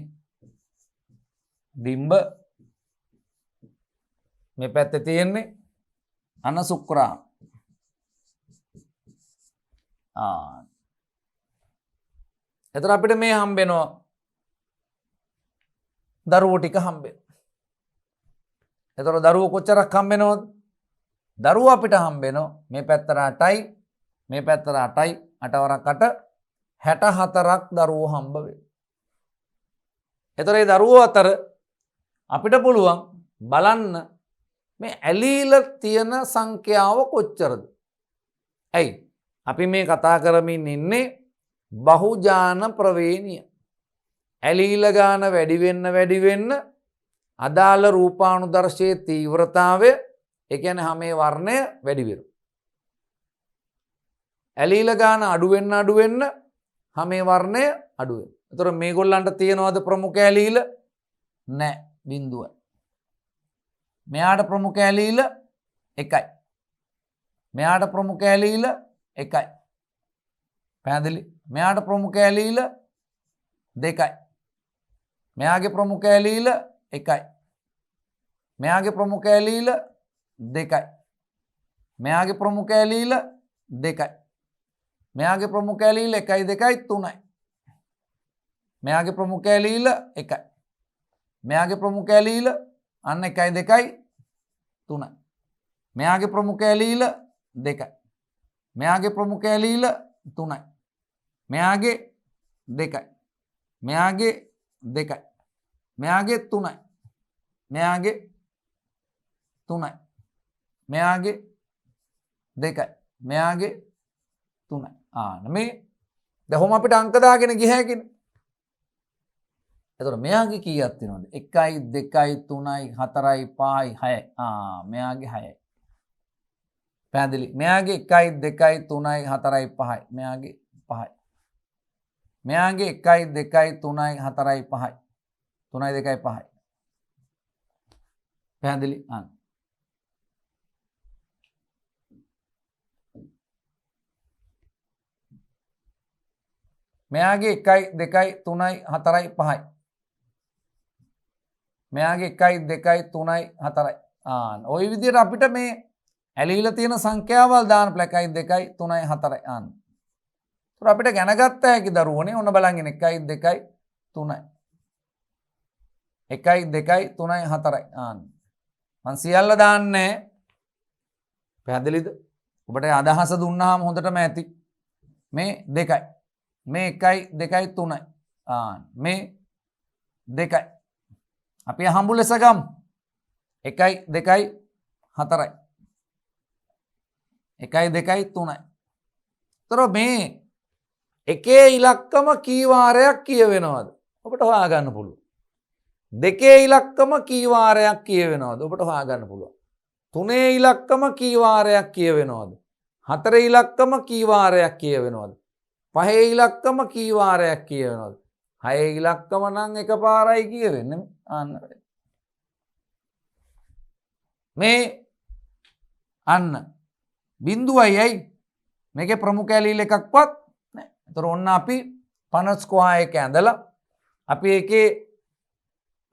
ඩිම්බ මේ පැත්තේ තියෙන්නේ අන්න සුක්‍රාණු. එතකොට අපිට මේ හම්බෙනවා දරුවෝ ටික හම්බෙනවා. එතකොට දරුවෝ කොච්චරක් හම්බෙනවද? දරුවෝ අපිට හම්බෙනවා මේ පැත්තට 8යි මේ පැත්තට 8යි 8 වරක් 8 64ක් දරුවෝ හම්බ වෙනවා. එතකොට මේ දරුවෝ අතර අපිට පුළුවන් බලන්න මේ ඇලීල තියෙන සංඛ්‍යාව කොච්චරද? ඇයි? අපි මේ කතා කරමින් ඉන්නේ බහුජාන ප්‍රවේණිය. ඇලීල ගාන වැඩි වෙන්න අදාළ රූපානුදර්ශයේ තීව්‍රතාවය ඒ කියන්නේ හැමේ වර්ණය වැඩි වෙනවා. ඇලීල ගාන අඩු වෙන්න හැමේ වර්ණය අඩු වෙනවා. ඒතර මේගොල්ලන්ට තියනවාද ප්‍රමුඛ ඇලීල? නැහැ. බිඳුවයි. මෙයාට ප්‍රමුඛ ඇලීල 1යි. මෙයාට ප්‍රමුඛ ඇලීල 1යි. පැහැදිලි? මෙයාට ප්‍රමුඛ ඇලීල 2යි. මෙයාගේ ප්‍රමුඛ ඇලීල 1යි. මෙයාගේ ප්‍රමුඛ ඇලීල 2යි. මෙයාගේ ප්‍රමුඛ ඇලීල 2යි. මෙයාගේ ප්‍රමුඛ ඇලීල 1යි 2යි 3යි. මෙයාගේ ප්‍රමුඛ ඇලීල 1යි. මෙයාගේ ප්‍රමුඛ ඇලීල අන්න 1යි 2යි 3යි. මෙයාගේ ප්‍රමුඛ ඇලීල 2යි. මෙයාගේ ප්‍රමුඛ ඇලීල 3යි. මෙයාගේ 2යි. මෙයාගේ 2යි. මෙයාගේ 3යි. මෙයාගේ 3යි. මෙයාගේ 2යි. මෙයාගේ 3යි. මේ දැන් අපිට අංක දාගෙන ගිය හැකිනේ. එතකොට මෙයාගේ කීයක් තියෙනවද? 1යි 2යි 3යි 4යි 5යි 6යි. මෙයාගේ 6යි. පැහැදිලි? මෙයාගේ 1යි 2යි 3යි 4යි 5යි. මෙයාගේ 5යි. මෙයාගේ 1යි 2යි 3යි 4යි 5යි. 3යි 2යි 5යි. පැහැදිලි? මෙයාගේ 1යි 2යි 3යි 4යි 5යි. මෙයාගේ 1යි 2යි 3යි 4යි. ওই විදිහට අපිට මේ ඇලීලා තියෙන සංඛ්‍යාවල් දාන්න 1යි 2යි 3යි 4යි. ඒත් අපිට දැනගත්ත හැකි දරුවෝනේ ඔන්න බලන් ඉන්න 1යි 2යි 3යි. 1යි 2යි 3යි 4යි. මං සියල්ල දාන්නේ. පැහැදිලිද? ඔබට අදහස දුන්නාම හොඳටම ඇති. මේ 2යි. මේ 1යි 2යි 3යි. මේ 2යි. අපි හම්බු ලෙස ගමු. 1යි 2යි 4යි. 1යි 2යි 3යි. ତොර මේ එකේ ඉලක්කම කී වාරයක් කියවෙනවද? ඔබට හොයාගන්න පුළුවන්. දෙකේ ඉලක්කම කී වාරයක් කියවෙනවද? ඔබට හොයාගන්න පුළුවන්. තුනේ ඉලක්කම කී වාරයක් කියවෙනවද? හතරේ ඉලක්කම කී වාරයක් කියවෙනවද? පහේ ඉලක්කම කී වාරයක් කියවෙනවද? හයේ ඉලක්කම නම් එකපාරයි කියවෙන්නේ. අන්න මේ අන්න බිඳුවයි ඇයි මේකේ ප්‍රමුඛ ඇලීල එකක්වත් නැහැ. ඒතර ඔන්න අපි 50 ස්කෝයාර් එක ඇඳලා අපි ඒකේ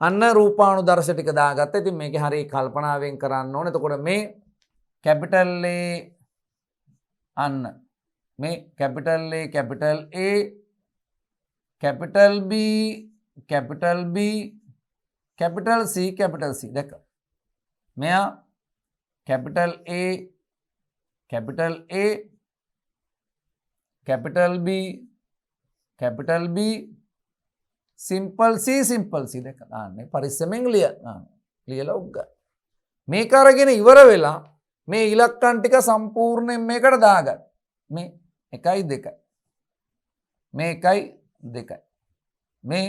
අන්න රූපානුදර්ශ ටික දාගත්තා. ඉතින් මේකේ හරිය කල්පනාවෙන් කරන්න ඕනේ. එතකොට මේ කැපිටල් A අන්න මේ capital A capital A capital B capital B capital C capital C දැක්ක. මෙයා capital A capital A capital B capital B simple C simple C දැක්ක. දාන්නේ පරිස්සමෙන් ලියලා උග්ග. මේක අරගෙන ඉවර වෙලා මේ ඉලක්කම් ටික සම්පූර්ණයෙන් මේකට දාගන්න. මේ 1 2 මේ 1 2 මේ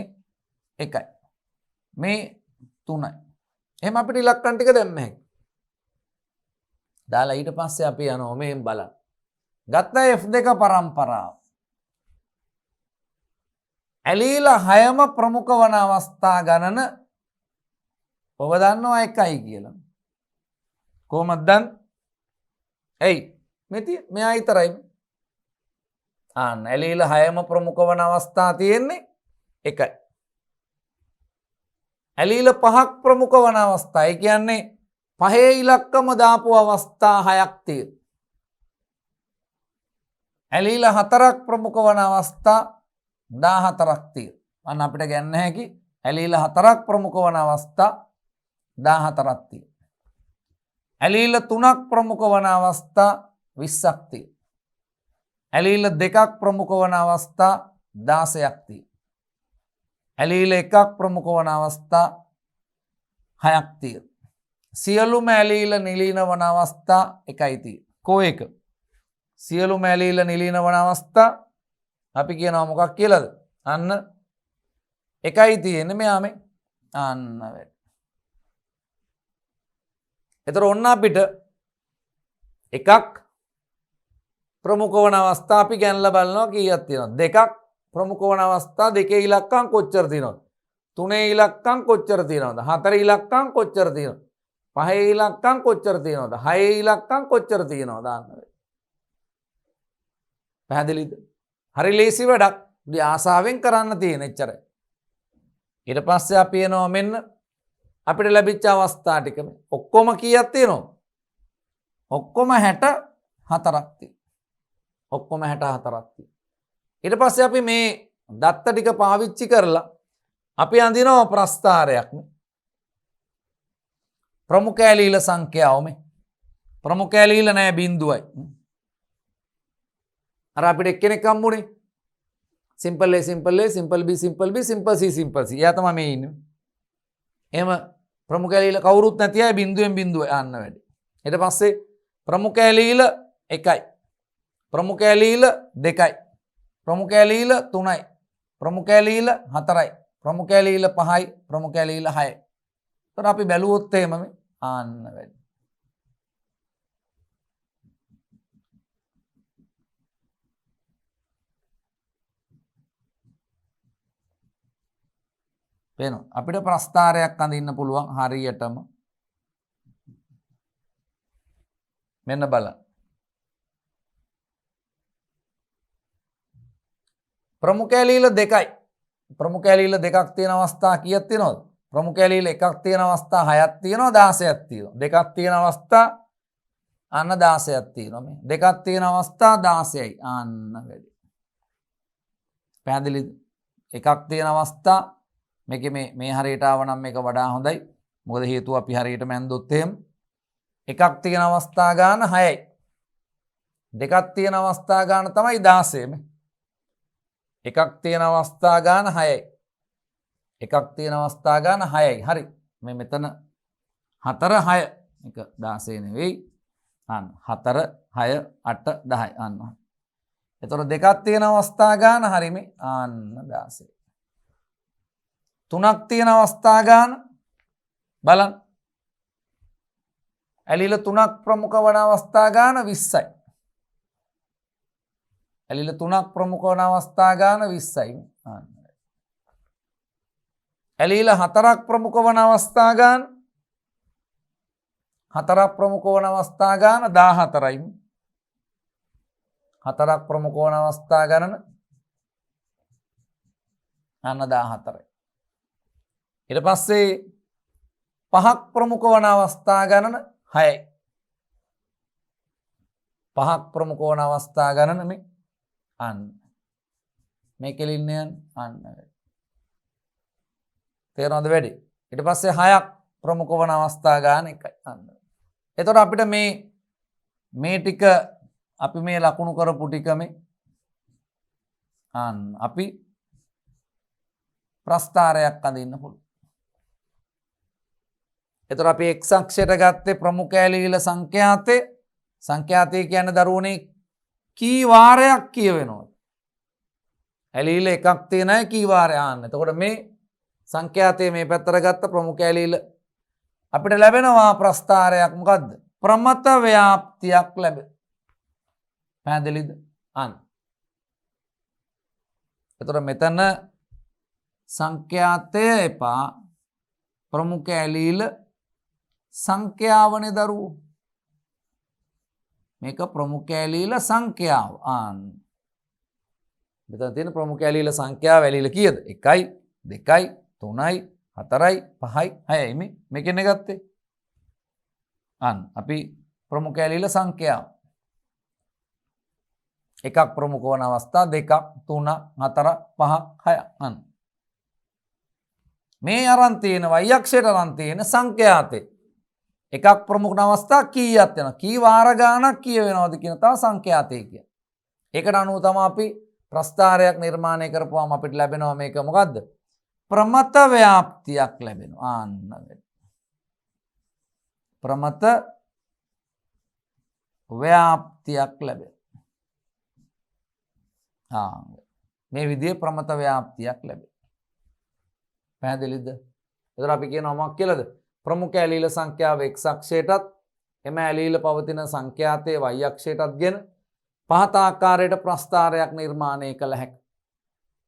1 මේ 3යි. එහෙම අපිට ඉලක්කම් ටික දැම්ම හැකියි. දාලා ඊට පස්සේ අපි යනවා මෙහෙන් බලන්න. ගත්ත F2 පරම්පරාව. ඇලීල 6ම ප්‍රමුඛ වන අවස්ථා ගණන ඔබ දන්නවා 1යි කියලා. කොහොමද දන්නේ? එයි මෙයා විතරයි. ඇලීල 6ම ප්‍රමුඛ වන අවස්ථා තියෙන්නේ 1යි. ඇලීල 5ක් ප්‍රමුඛ වන අවස්ථා. ඒ කියන්නේ පහේ ඉලක්කම දාපු අවස්ථා 6ක් තියෙනවා. ඇලීල 4ක් ප්‍රමුඛ වන අවස්ථා 14ක් තියෙනවා. අන්න අපිට ගන්න හැකි ඇලීල 4ක් ප්‍රමුඛ වන අවස්ථා 14ක් තියෙනවා. ඇලීල 3ක් ප්‍රමුඛ වන අවස්ථා 20ක් තියෙනවා. ඇලීල 2ක් ප්‍රමුඛ වන අවස්ථා 16ක් තියෙනවා. ඇලීල 1ක් ප්‍රමුඛ වන අවස්ථා 6ක් තියෙනවා. සියලුම ඇලීල නිලීන වන අවස්ථා 1යි තියෙන්නේ. කෝ එක? සියලුම ඇලීල නිලීන වන අවස්ථා අපි කියනවා මොකක් කියලාද? අන්න 1යි තියෙන්නේ මෙයා මේ. අන්න වැඩි. ඒතර ඔන්න අපිට එකක් ප්‍රමුඛ වන අවස්ථා අපි ගණන්ලා බලනවා කීයක් තියෙනවද? දෙකක් ප්‍රමුඛ වන අවස්ථා දෙකේ ඉලක්කම් කොච්චර තියෙනවද? තුනේ ඉලක්කම් කොච්චර තියෙනවද? හතරේ ඉලක්කම් කොච්චර තියෙනවද? පහේ ඉලක්කම් කොච්චර තියෙනවද? හයේ ඉලක්කම් කොච්චර තියෙනවද? දාන්න. පැහැදිලිද? හරි ලේසි වැඩක්. ඉතින් ආසාවෙන් කරන්න තියෙන එච්චරයි. ඊට පස්සේ අපි එනවා මෙන්න අපිට ලැබිච්ච අවස්ථා ටික මේ. ඔක්කොම කීයක් තියෙනවද? ඔක්කොම 64ක් තියෙනවා. ඔක්කොම 64ක් තියෙනවා. ඊට පස්සේ අපි මේ දත්ත ටික පාවිච්චි කරලා අපි අඳිනවා ප්‍රස්ථාරයක් නේ. ප්‍රමුඛ ඇලීල සංඛ්‍යාව මේ. ප්‍රමුඛ ඇලීල නෑ බිඳුවයි. අර අපිට එක්කෙනෙක් හම්බුනේ. Simple A simple A simple B simple B simple C simple C. එයා තමයි මේ ඉන්නේ. එහෙම ප්‍රමුඛ ඇලීල කවුරුත් නැති අය බිඳුවෙන් බිඳුව යන්න වැඩි. ඊට පස්සේ ප්‍රමුඛ ඇලීල 1යි. ප්‍රමුඛ ඇලීල 2යි. ප්‍රමුඛ ඇලීල 3යි. ප්‍රමුඛ ඇලීල 4යි. ප්‍රමුඛ ඇලීල 5යි. ප්‍රමුඛ ඇලීල 6යි. ඒතර අපි බැලුවොත් එහෙම මේ ආන්න වැඩි. පේනවා අපිට ප්‍රස්ථාරයක් අඳින්න පුළුවන් හරියටම. මෙන්න බලන්න. ප්‍රමුඛ ඇලීල 2යි. ප්‍රමුඛ ඇලීල 2ක් තියෙන අවස්ථා කීයක් තියෙනවද? ප්‍රමුඛ ඇලීල 1ක් තියෙන අවස්ථා 6ක් තියෙනවා 16ක් තියෙනවා. 2ක් තියෙන අවස්ථා අන්න 16ක් තියෙනවා මේ. 2ක් තියෙන අවස්ථා 16යි. අන්න වැඩි. පැහැදිලිද? 1ක් තියෙන අවස්ථා මේකේ මේ හරියට ආව නම් මේක වඩා හොඳයි. මොකද හේතුව අපි හරියටම ඇන්දොත් එහෙම 1ක් තියෙන අවස්ථා ගාන 6යි. 2ක් තියෙන අවස්ථා ගාන තමයි 16 මේ. 1ක් තියෙන අවස්ථා ගාන 6යි. 1ක් තියෙන අවස්ථා ගාන 6යි. හරි. මේ මෙතන 4 6 මේක 16 නෙවෙයි. අන්න 4 6 8 10 අන්න. එතකොට 2ක් තියෙන අවස්ථා ගාන හරි මේ අන්න 16. 3ක් තියෙන අවස්ථා ගාන බලන්න. ඇලීල 3ක් ප්‍රමුඛ වන අවස්ථා ගාන 20යි. ඇලිල 3ක් ප්‍රමුඛ වන අවස්ථා ගාන 20යි. ඇලිල 4ක් ප්‍රමුඛ වන අවස්ථා ගාන 4ක් ප්‍රමුඛ වන අවස්ථා ගාන 14යි. 4ක් ප්‍රමුඛ වන අවස්ථා ගණන අන්න 14යි. ඊට පස්සේ 5ක් ප්‍රමුඛ වන අවස්ථා ගණන 6යි. 5ක් ප්‍රමුඛ වන අවස්ථා ගණන මේ අන්න මේ කෙලින්න යන අන්න තේරෙනවද වැඩි? ඊට පස්සේ 6ක් ප්‍රමුඛ වන අවස්ථා ගාන 1යි අන්න. එතකොට අපිට මේ ටික අපි මේ ලකුණු කරපු ටික මේ අන්න අපි ප්‍රස්ථාරයක් අඳින්න පුළුවන්. එතකොට අපි x අක්ෂයට ගත්තේ ප්‍රමුඛ ඇලීල සංඛ්‍යාතය කියන්නේ දරුවනේ කී වාරයක් කියවෙනවද? ඇලීල එකක් තියෙන අය කී වාරයක් ආන්න. එතකොට මේ සංඛ්‍යාතයේ මේ පැත්තට ගත්ත ප්‍රමුඛ ඇලීල අපිට ලැබෙනවා ප්‍රස්ථාරයක් මොකද්ද? ප්‍රමත ව්‍යාප්තියක් ලැබෙන. පැහැදිලිද? අන්න. එතකොට මෙතන සංඛ්‍යාතය එපා ප්‍රමුඛ ඇලීල සංඛ්‍යාවනේ දරුවෝ. මේක ප්‍රමුඛ ඇලීල සංඛ්‍යාව. ආන්න. මෙතන තියෙන ප්‍රමුඛ ඇලීල සංඛ්‍යාව ඇලීල කීයද? 1යි 2යි 3යි 4යි 5යි 6යි මේ මේකෙන් ගත්තේ. අන්න අපි ප්‍රමුඛ ඇලීල සංඛ්‍යාව. එකක් ප්‍රමුඛ වන අවස්ථා 2ක් 3ක් 4ක් 5ක් 6ක් අන්න. මේ අරන් තියෙන y අක්ෂයට අරන් තියෙන සංඛ්‍යාතේ එකක් ප්‍රමුඛ අවස්ථා කීයක් වෙනවා? කී වාර ගාණක් කිය වෙනවද කියන තව සංඛ්‍යාතේ කිය. ඒකට අනුව තමයි අපි ප්‍රස්ථාරයක් නිර්මාණය කරපුවාම අපිට ලැබෙනවා මේක මොකද්ද? ප්‍රමත ව්‍යාප්තියක් ලැබෙනවා. ආන්න. ප්‍රමත ව්‍යාප්තියක් ලැබෙනවා. මේ විදිහේ ප්‍රමත ව්‍යාප්තියක් ලැබෙනවා. පැහැදිලිද? එතකොට අපි කියනවා මොකක් කියලාද? ප්‍රමුඛ ඇලීල සංඛ්‍යාව x අක්ෂයටත් එම ඇලීල පවතින සංඛ්‍යාතයේ y අක්ෂයටත් ගෙන පහත ආකාරයට ප්‍රස්ථාරයක් නිර්මාණය කළ හැකියි.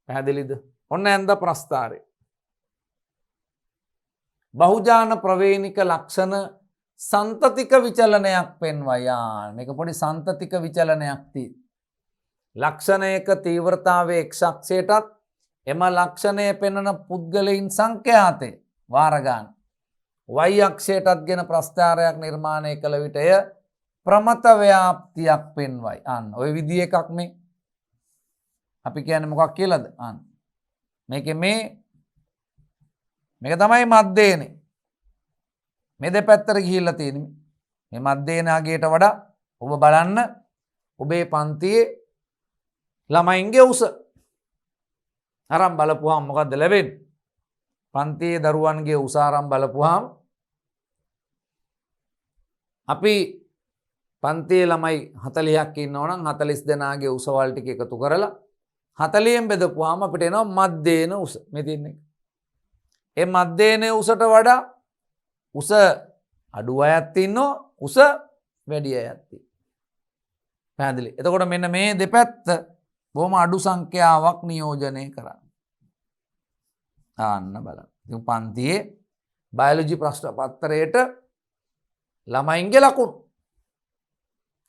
පැහැදිලිද? ඔන්න ඇඳ ප්‍රස්ථාරය. බහුජාන ප්‍රවේණික ලක්ෂණ සන්තතික විචලනයක් පෙන්වයි. මේක පොඩි සන්තතික විචලනයක් තියෙනවා. ලක්ෂණයක තීව්‍රතාවය x අක්ෂයටත් එම ලක්ෂණය පෙන්වන පුද්ගලයන් සංඛ්‍යාතේ වාර ගන්න y අක්ෂයටත් ගෙන ප්‍රස්ථාරයක් නිර්මාණය කළ විට එය ප්‍රමත ව්‍යාප්තියක් පෙන්වයි. අන්න ওই විදිහ එකක් මේ අපි කියන්නේ මොකක් කියලාද? අන්න මේකේ මේක තමයි මධ්‍යේනේ. මේ දෙපැත්තට ගිහිල්ලා තියෙන්නේ. මේ මධ්‍යේන අගයට වඩා ඔබ බලන්න ඔබේ පන්තියේ ළමයින්ගේ උස අරන් බලපුවාම මොකද්ද ලැබෙන්නේ? පන්තියේ දරුවන්ගේ උස අරන් බලපුවාම අපි පන්තියේ ළමයි 40ක් ඉන්නවා නම් 40 දෙනාගේ උසවල් ටික එකතු කරලා 40න් බෙදපුවාම අපිට එනවා මධ්‍යේන උස. මේ තියෙන්නේ. ඒ මධ්‍යේන උසට වඩා උස අඩු අයත් ඉන්නවා, උස වැඩි අයත් ඉන්නවා. පැහැදිලි. එතකොට මෙන්න මේ දෙපැත්ත බොහොම අඩු සංඛ්‍යාවක් නියෝජනය කරන්න. ආන්න බලන්න. ඉතින් පන්තියේ බයොලොජි ප්‍රශ්න පත්‍රයේට ළමයින්ගේ ලකුණු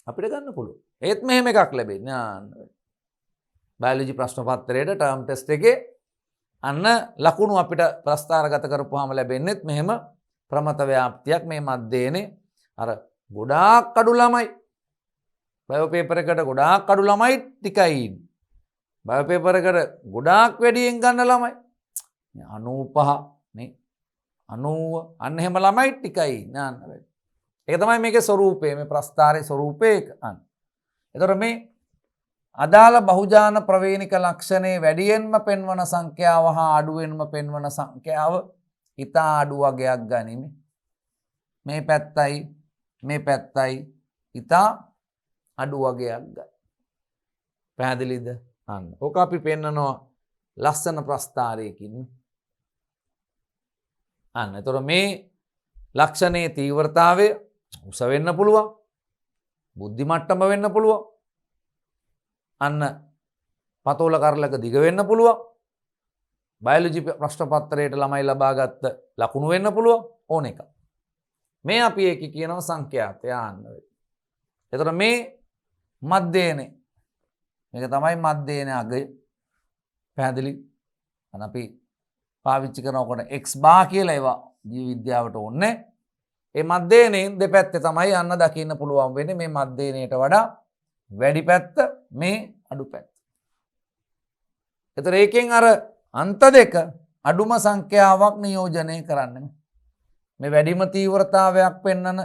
අපිට ගන්න පුළුවන්. ඒත් මෙහෙම එකක් ලැබෙන්නේ. ආන්න. බයොලොජි ප්‍රශ්න පත්‍රයේට ටර්ම් ටෙස්ට් එකේ අන්න ලකුණු අපිට ප්‍රස්ථාරගත කරපුවාම ලැබෙන්නේත් මෙහෙම ප්‍රමත ව්‍යාප්තියක්. මේ මැදේනේ අර ගොඩාක් අඩු ළමයි බයෝ පේපර් එකට ගොඩාක් අඩු ළමයි ටිකයි ඉන්නේ. බයෝ පේපර් එකට ගොඩාක් වැඩියෙන් ගන්න ළමයි 95 නේ 90 අන්න එහෙම ළමයි ටිකයි නාන්න වැඩි. ඒක තමයි මේකේ ස්වරූපය, මේ ප්‍රස්ථාරයේ ස්වරූපය ඒක. අන්න. ඒතර මේ අදාළ බහුජාන ප්‍රවේණික ලක්ෂණේ වැඩියෙන්ම පෙන්වන සංඛ්‍යාව හා අඩුවෙන්ම පෙන්වන සංඛ්‍යාව ඉතා අඩු වගයක් ගනිමි. මේ පැත්තයි ඉතා අඩු වගයක් ගන්න. පැහැදිලිද? අන්න. ඕක අපි පෙන්නනවා ලස්සන ප්‍රස්ථාරයකින්. අන්න. එතකොට මේ ලක්ෂණයේ තීව්‍රතාවය උස වෙන්න පුළුවන්. බුද්ධි මට්ටම වෙන්න පුළුවන්. අන්න පතෝල කරලක දිග වෙන්න පුළුවන්. බයලොජි ප්‍රශ්න පත්‍රයට ළමයි ලබාගත්ත ලකුණු වෙන්න පුළුවන් ඕන එක. මේ අපි ඒක කියනවා සංඛ්‍යාතය ආන්න. එතකොට මේ මධ්‍යයනේ මේක තමයි මධ්‍යයනේ අගය. පැහැදිලි? අන්න අපි පාවිච්චි කරනකොට x බා කියලා ඒවා ජීව විද්‍යාවට ඕනේ. ඒ මධ්‍යයනේ දෙපැත්තේ තමයි අන්න දකින්න පුළුවන් වෙන්නේ මේ මධ්‍යයනයට වඩා වැඩි පැත්ත මේ අඩු පැත්ත. එතකොට ඒකෙන් අර අන්ත දෙක අඩුම සංඛ්‍යාවක් නියෝජනය කරන්න. මේ වැඩිම තීව්‍රතාවයක් පෙන්වන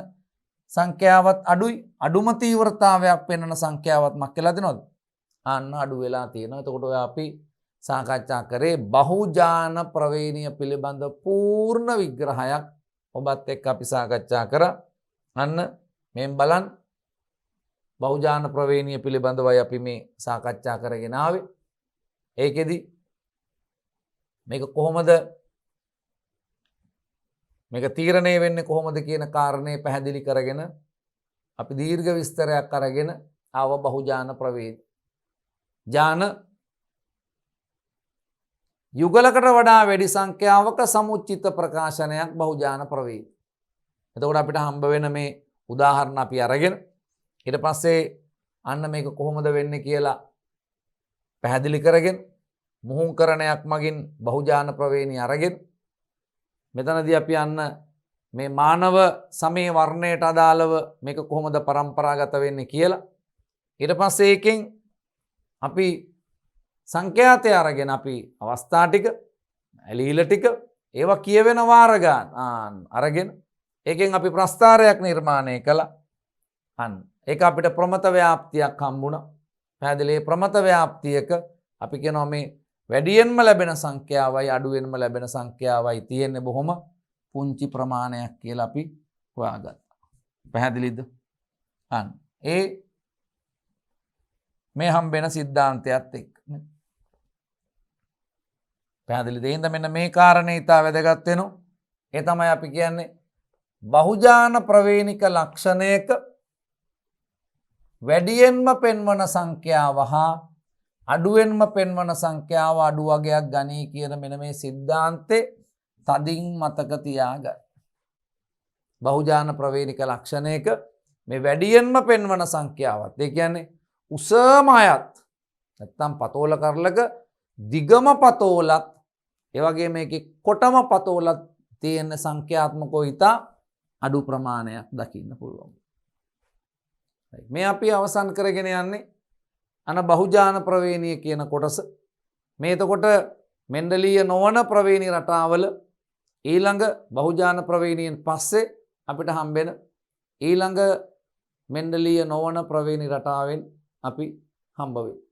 සංඛ්‍යාවත් අඩුයි අඩුම තීව්‍රතාවයක් පෙන්වන සංඛ්‍යාවත් මක් කියලා දෙනවද? අන්න අඩු වෙලා තියෙනවා. එතකොට ඔය අපි සාකච්ඡා කරේ බහුජාන ප්‍රවේණිය පිළිබඳ පූර්ණ විග්‍රහයක් ඔබත් එක්ක අපි සාකච්ඡා කරා. අන්න මෙන් බලන්න බහුජාන ප්‍රවේණිය පිළිබඳවයි අපි මේ සාකච්ඡා කරගෙන ආවේ. ඒකෙදි මේක කොහොමද මේක තීරණය වෙන්නේ කොහොමද කියන කාරණේ පැහැදිලි කරගෙන අපි දීර්ඝ විස්තරයක් අරගෙන ආව බහුජාන ප්‍රවේණි. ජාන යුගලකට වඩා වැඩි සංඛ්‍යාවක සමුච්චිත ප්‍රකාශනයක් බහුජාන ප්‍රවේණි. එතකොට අපිට හම්බ වෙන මේ උදාහරණ අපි අරගෙන ඊට පස්සේ අන්න මේක කොහොමද වෙන්නේ කියලා පැහැදිලි කරගෙන මුහුණුකරණයක් මගින් බහුජාන ප්‍රවේණි අරගෙන මෙතනදී අපි අන්න මේ මානව සමේ වර්ණයට අදාළව මේක කොහොමද પરම්පරාගත වෙන්නේ කියලා ඊට පස්සේ එකෙන් අපි සංඛ්‍යාතය අරගෙන අපි අවස්ථා ටික ඇලීල ටික ඒවා කියවෙන වාර ගන්න අරගෙන ඒකෙන් අපි ප්‍රස්ථාරයක් නිර්මාණය කළා. අන්න ඒක අපිට ප්‍රමත ව්‍යාප්තියක් හම්බුණා. පැහැදිලි ප්‍රමත ව්‍යාප්තියක අපි කියනවා මේ වැඩියෙන්ම ලැබෙන සංඛ්‍යාවයි අඩුවෙන්ම ලැබෙන සංඛ්‍යාවයි තියෙන්නේ බොහොම පුංචි ප්‍රමාණයක් කියලා අපි හොයාගත්තා. පැහැදිලිද? අන්න ඒ මේ හම්බෙන සිද්ධාන්තයත් එක්ක පැහැදිලිද? එහෙනම් මෙන්න මේ කාරණේ ඉතා වැදගත් වෙනවා. ඒ තමයි අපි කියන්නේ බහුජාන ප්‍රවේණික ලක්ෂණයක වැඩියෙන්ම පෙන්වන සංඛ්‍යාව හා අඩුවෙන්ම පෙන්වන සංඛ්‍යාව අඩු වගයක් ගනී කියන මෙන්න මේ සිද්ධාන්තේ තදින් මතක තියාගන්න. බහුජාන ප්‍රවේණික ලක්ෂණයක මේ වැඩියෙන්ම පෙන්වන සංඛ්‍යාවත් ඒ කියන්නේ උසම අයත් නැත්තම් පතෝල කරලක දිගම පතෝලත් ඒ වගේ මේකේ කොටම පතෝලත් තියෙන සංඛ්‍යාත්මකව ඉතා අඩු ප්‍රමාණයක් දකින්න පුළුවන්. මේ අපි අවසන් කරගෙන යන්නේ අන බහුජාන ප්‍රවේණිය කියන කොටස. මේ එතකොට මෙන්ඩලීය නොවන ප්‍රවේණි රටාවල ඊළඟ බහුජාන ප්‍රවේණියෙන් පස්සේ අපිට හම්බෙන ඊළඟ මෙන්ඩලීය නොවන ප්‍රවේණි රටාවෙන් අපි හම්බ වෙනවා.